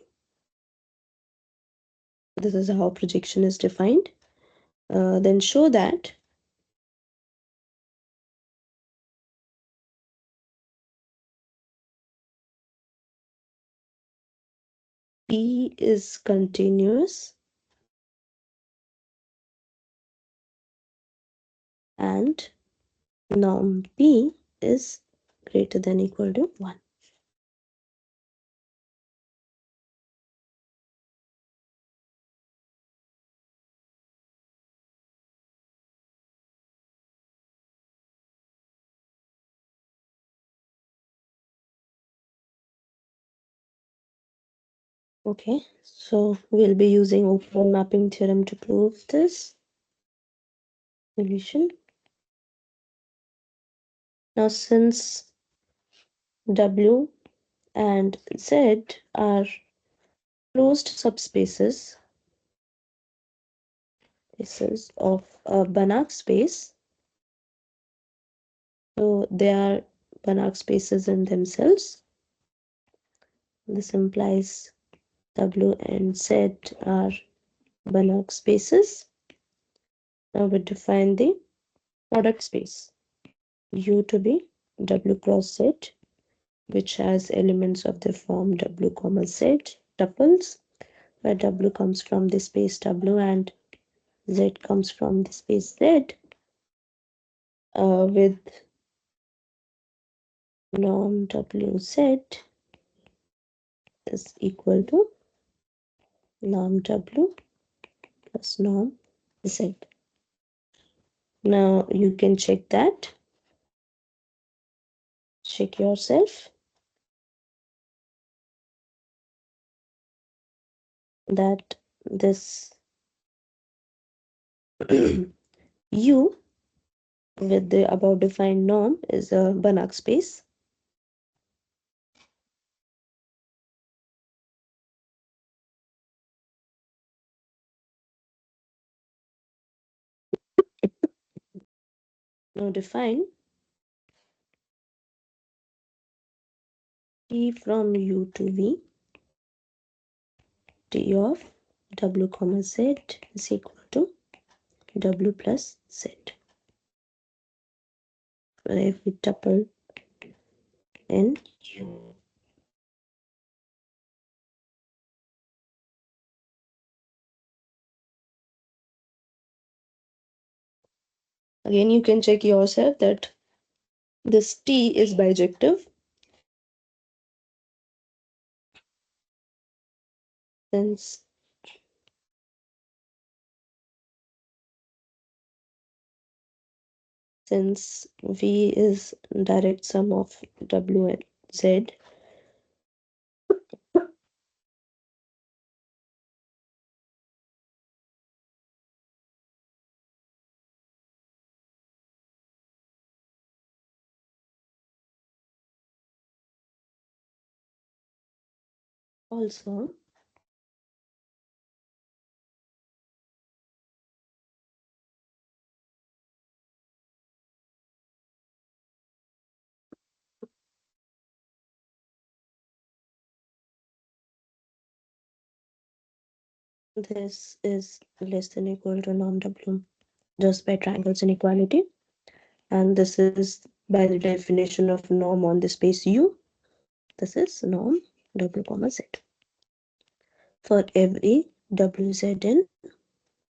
This is how projection is defined. Then show that P is continuous and norm P is greater than equal to 1. Okay, so we'll be using open mapping theorem to prove this solution. Now, since W and Z are closed subspaces of a Banach space, so they are Banach spaces in themselves. This implies W and Z are Banach spaces. Now we define the product space U to be W cross Z, which has elements of the form W comma Z tuples, where W comes from the space W and Z comes from the space Z, with norm WZ is equal to norm W plus norm Z. Now you can check that. Check yourself that this U with the above defined norm is a Banach space. Now define T from U to V, T of W comma Z is equal to W plus Z for every tuple in U. Again, you can check yourself that this T is bijective since V is direct sum of W and Z. Also, this is less than equal to norm W just by triangles inequality. And this is by the definition of norm on the space U. This is norm W comma Z for every WZ in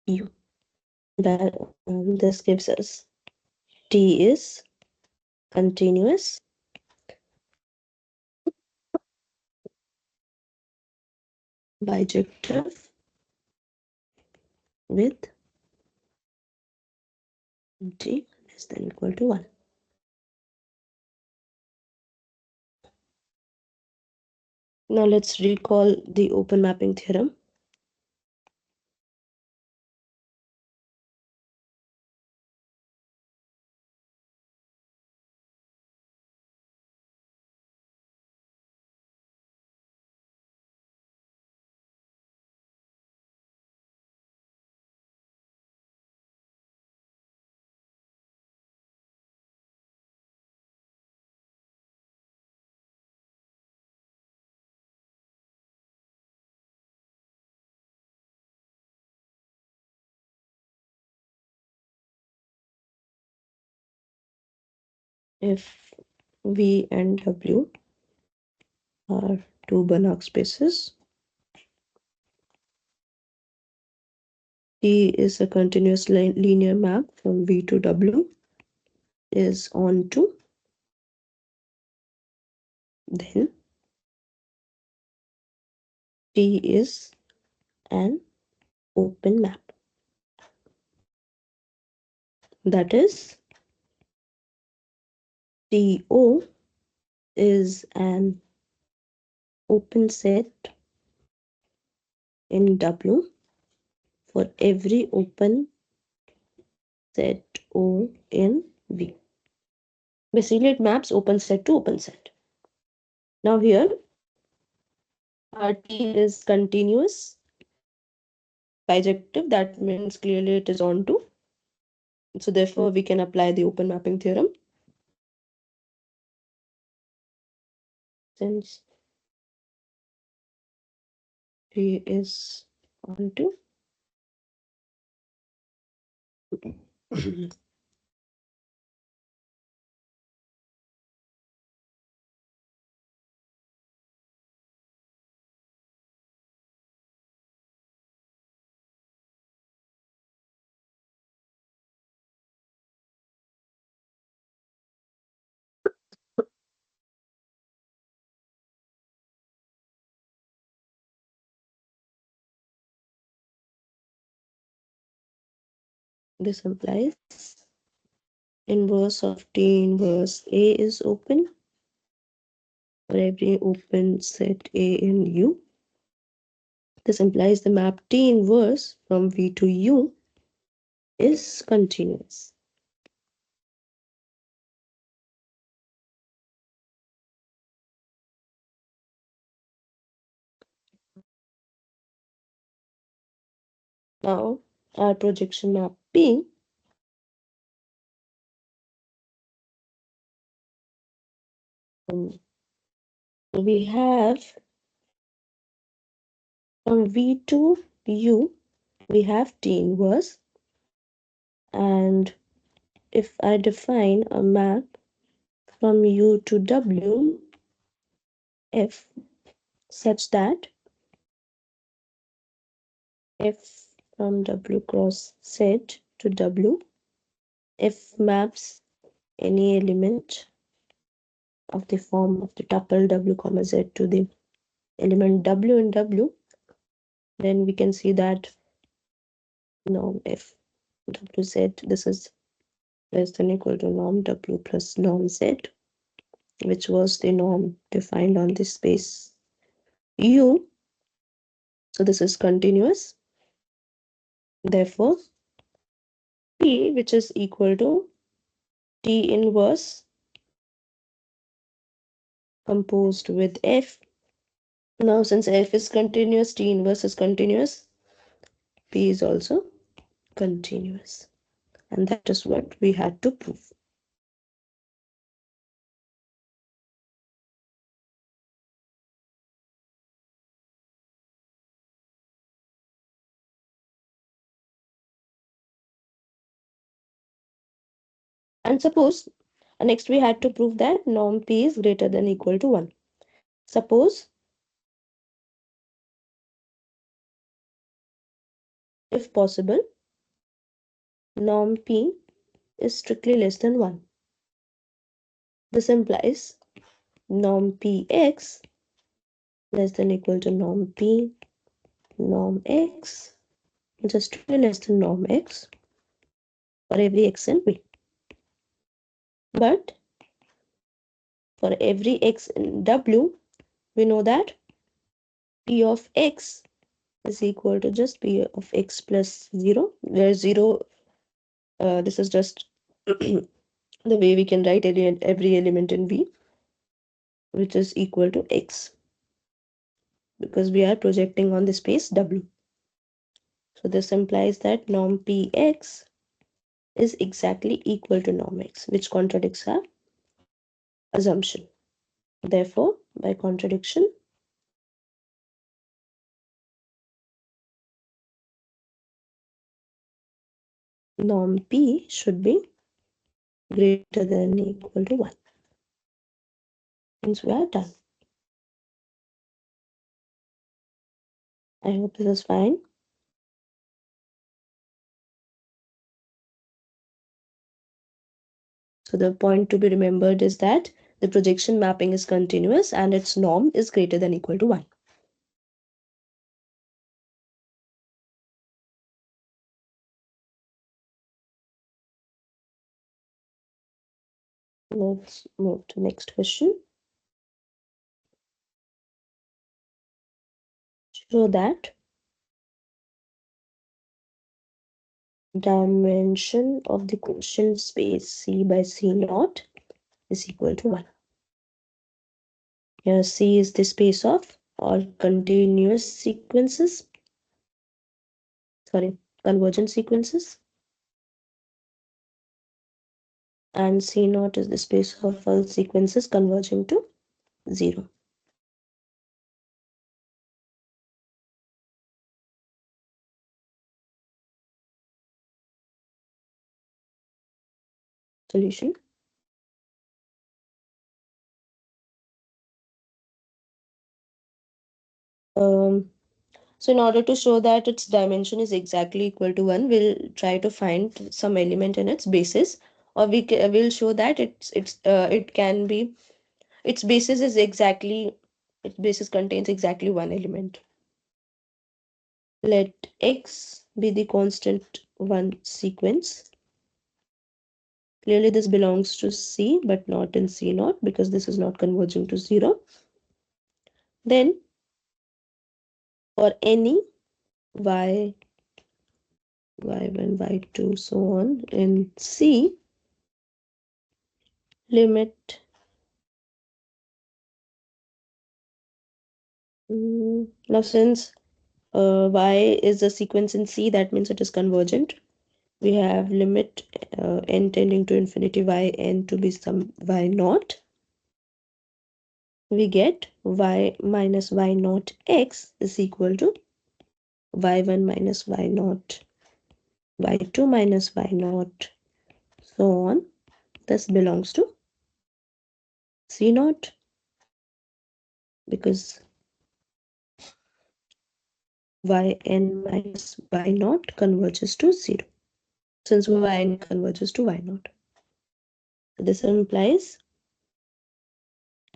U. That this gives us T is continuous bijective with T less than equal to 1. Now let's recall the open mapping theorem. If V and W are two Banach spaces, T is a continuous linear map from V to W is on to, then T is an open map. That is, TO is an open set in W for every open set O in V. Basically, it maps open set to open set. Now here, our T is continuous bijective. That means clearly it is on to. So therefore, we can apply the open mapping theorem. Since T is on to, this implies inverse of T inverse A is open for every open set A in U. This implies the map T inverse from V to U is continuous. Now, our projection map P we have from V to U, we have T inverse. And if I define a map from U to W, F, such that F from W cross Z to W, F maps any element of the form of the tuple W comma Z to the element W in W, then we can see that norm F WZ, this is less than equal to norm W plus norm Z, which was the norm defined on the space U. So this is continuous. Therefore, P, which is equal to T inverse composed with F. Now, since F is continuous, T inverse is continuous, P is also continuous. And that is what we had to prove. And suppose next we had to prove that norm P is greater than equal to 1. Suppose if possible, norm P is strictly less than 1. This implies norm Px less than equal to norm P, norm X, which is strictly less than norm X for every X in V. But for every X in W, we know that P of X is equal to just P of X plus 0, where 0, this is just the way we can write every element in V, which is equal to X, because we are projecting on the space W. So this implies that norm Px is exactly equal to norm X, which contradicts our assumption. Therefore, by contradiction, norm P should be greater than equal to 1. Means we are done. I hope this is fine. So the point to be remembered is that the projection mapping is continuous and its norm is greater than equal to 1. Let's move to next question. Show that dimension of the quotient space C by C naught is equal to 1. Here C is the space of all continuous sequences, convergent sequences, and C naught is the space of all sequences converging to 0. Solution. So in order to show that its dimension is exactly equal to 1, we'll try to find some element in its basis, or will show that it can be, its basis is exactly, its basis contains exactly one element. Let X be the constant 1 sequence. Clearly this belongs to C, but not in C naught, because this is not converging to 0. Then for any y, y1, y2, so on in C, limit now since y is a sequence in C, that means it is convergent. We have limit n tending to infinity yn to be some y naught. we get y minus y naught x is equal to y1 minus y naught, y2 minus y naught, so on. This belongs to C naught because yn minus y naught converges to 0 since yn converges to y naught. This implies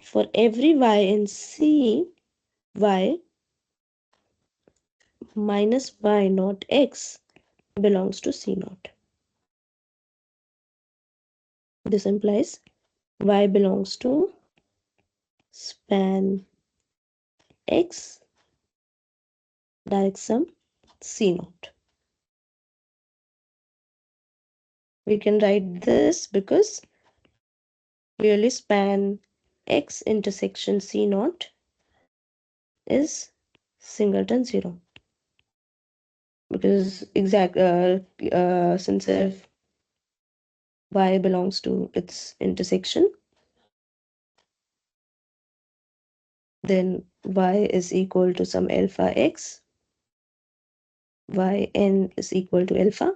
for every y in C, y minus y naught x belongs to C naught. This implies y belongs to span x direct sum C naught. We can write this because clearly span x intersection C naught is singleton 0 because since if y belongs to its intersection, then y is equal to some alpha x, yn is equal to alpha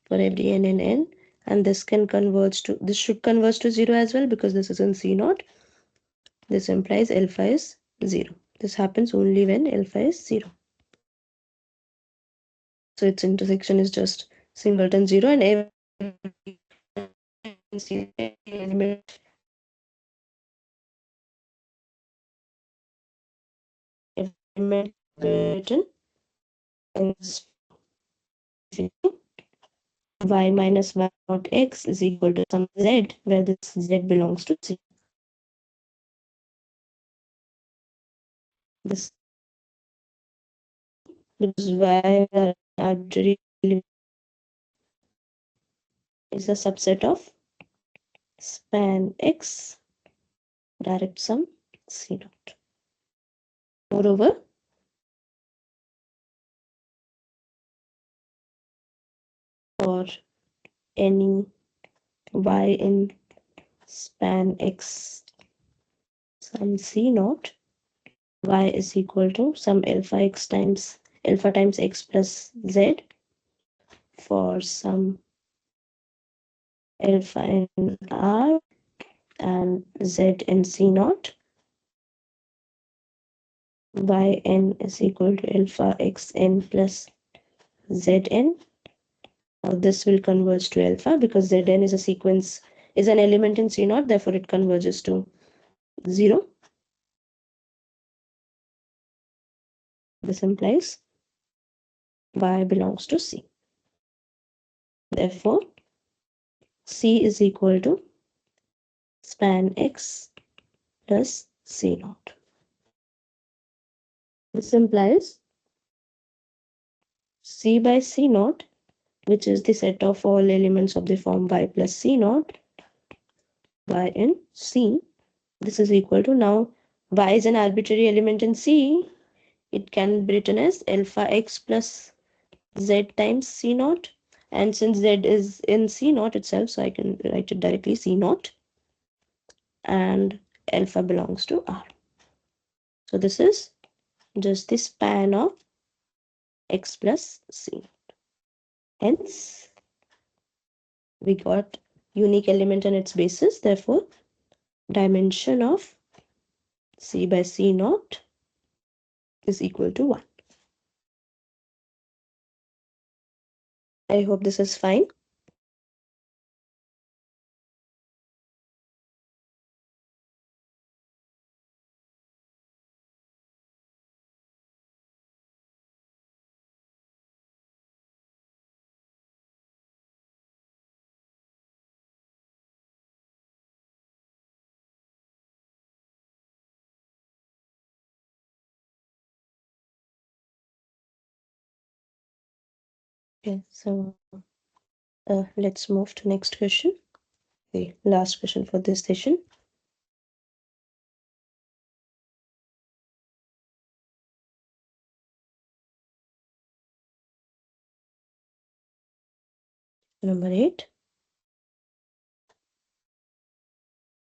for every n in n, and this should converge to 0 as well because this is in C naught. This implies alpha is 0. This happens only when alpha is 0. So its intersection is just singleton 0 and every element written is y minus y naught x is equal to some z where this z belongs to C. This is why the arbitrary is a subset of span x direct sum C naught. Moreover, for any y in span x sum C naught, y is equal to some alpha times x plus z for some alpha in R and z in C naught. Yn is equal to alpha xn plus zn. Now this will converge to alpha because zn is an element in C naught, therefore it converges to 0. This implies y belongs to C. Therefore, C is equal to span x plus C naught. This implies C by C naught, which is the set of all elements of the form y plus C naught, y in C. This is equal to, now y is an arbitrary element in C. It can be written as alpha x plus z times C naught. And since z is in C naught itself, so I can write it directly C naught. And alpha belongs to R. So this is just the span of x plus C. Hence, we got unique element and its basis. Therefore, dimension of C by C naught is equal to 1. I hope this is fine. Okay, so let's move to next question. The last question for this session. Number 8.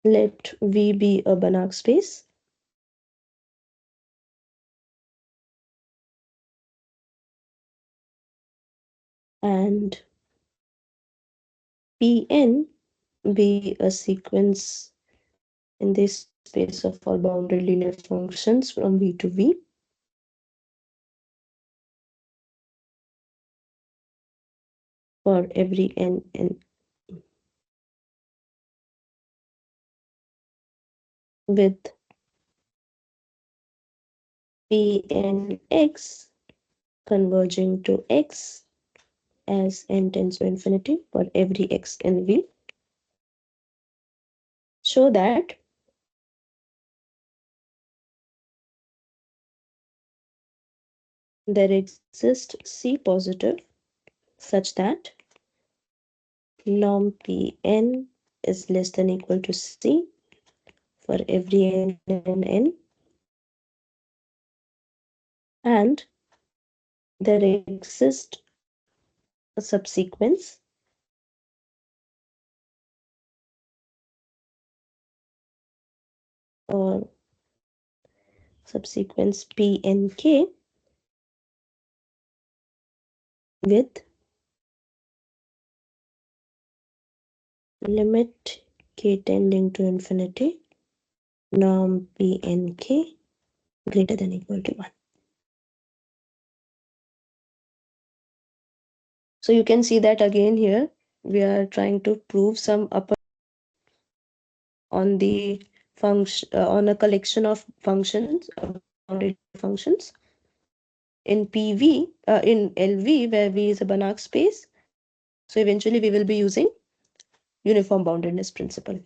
Let V be a Banach space and Pn be a sequence in this space of all bounded linear functions from V to V. For every n with Pnx converging to x as n tends to infinity for every x in V. Show that there exists C positive such that norm Pn is less than equal to C for every n in n, and there exists a subsequence or subsequence Pnk with limit k tending to infinity, norm Pnk greater than equal to 1. So you can see that again here we are trying to prove some upper on the function on a collection of functions, bounded functions in PV in LV where V is a Banach space. So eventually we will be using uniform boundedness principle.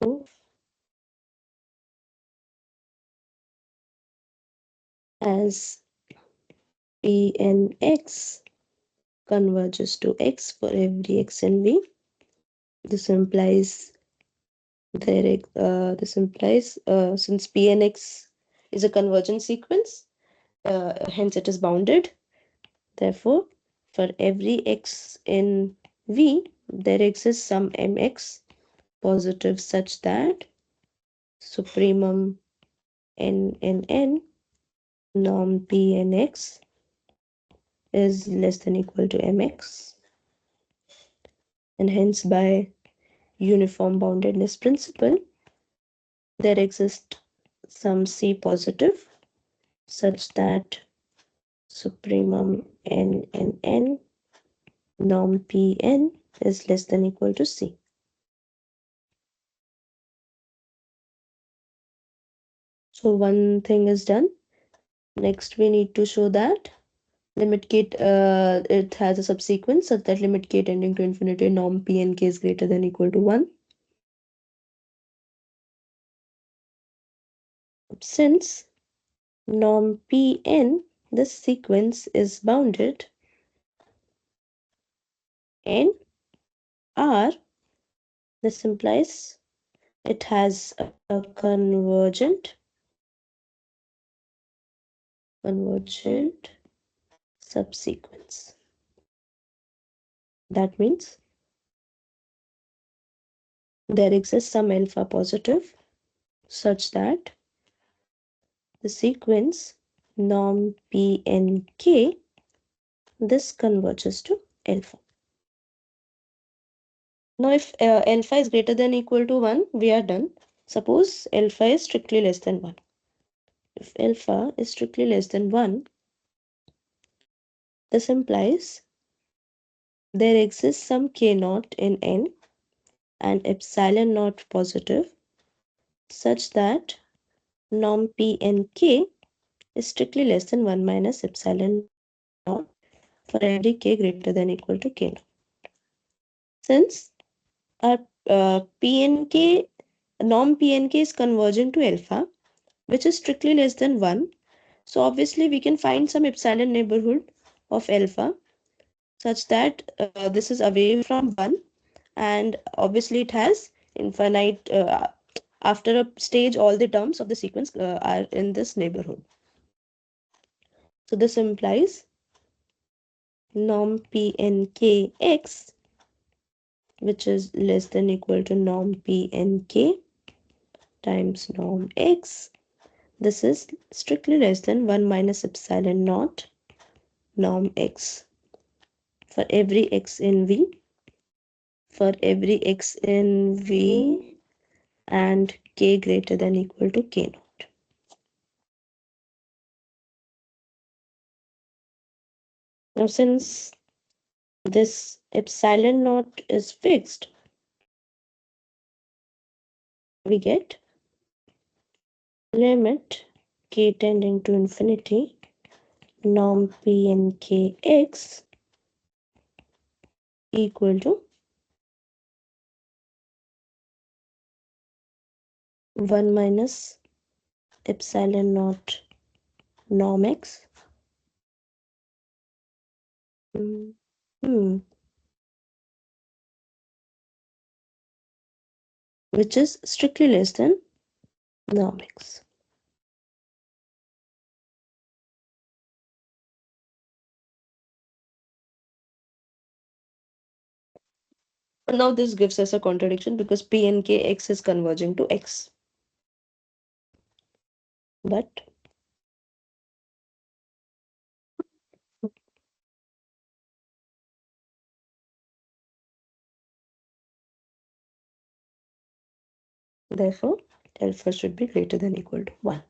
So as Pnx converges to x for every x in V, this implies since Pnx is a convergent sequence, hence it is bounded. Therefore, for every x in V, there exists some mx positive such that supremum n in n norm Pnx is less than equal to mx, and hence by uniform boundedness principle, there exists some C positive such that supremum n in n norm Pn is less than equal to C. So one thing is done. Next we need to show that limit k it has a subsequence such that limit k tending to infinity norm Pnk is greater than equal to 1. Since norm Pn, this sequence is bounded in R, this implies it has a convergent subsequence. That means there exists some alpha positive such that the sequence norm Pnk, this converges to alpha. Now if alpha is greater than equal to 1, we are done. Suppose alpha is strictly less than 1. If alpha is strictly less than 1, this implies there exists some k naught in n and epsilon naught positive such that norm Pnk is strictly less than 1 minus epsilon naught for every k greater than equal to k naught. Since our Pnk, norm Pnk is converging to alpha, which is strictly less than 1. So obviously we can find some epsilon neighborhood of alpha such that this is away from 1, and obviously it has infinite, after a stage all the terms of the sequence are in this neighborhood. So this implies norm Pnkx, which is less than equal to norm Pnk times norm x, This is strictly less than 1 minus epsilon naught norm x for every x in V, for every x in V and k greater than equal to k naught. Now, since this epsilon naught is fixed, we get limit k tending to infinity norm p and kx equal to 1 minus epsilon naught norm x. Hmm. Hmm. Which is strictly less than norm x. Now this gives us a contradiction because p and k x is converging to x. But therefore alpha should be greater than equal to 1.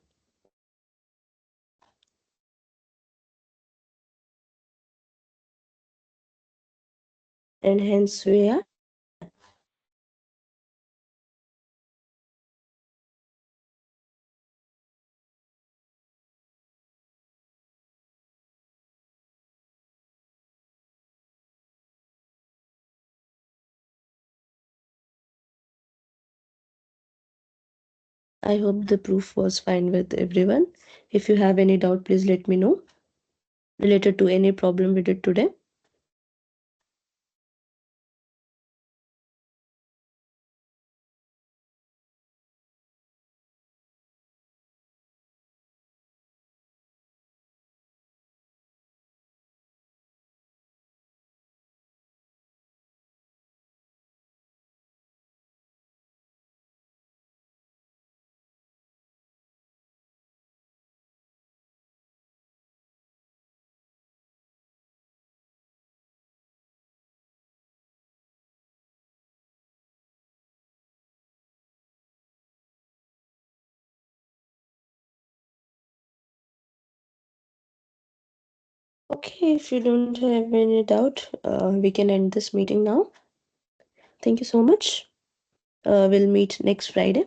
And hence we are I hope the proof was fine with everyone. If you have any doubt, please let me know related to any problem we did today. Okay, if you don't have any doubt, we can end this meeting now. Thank you so much. We'll meet next Friday.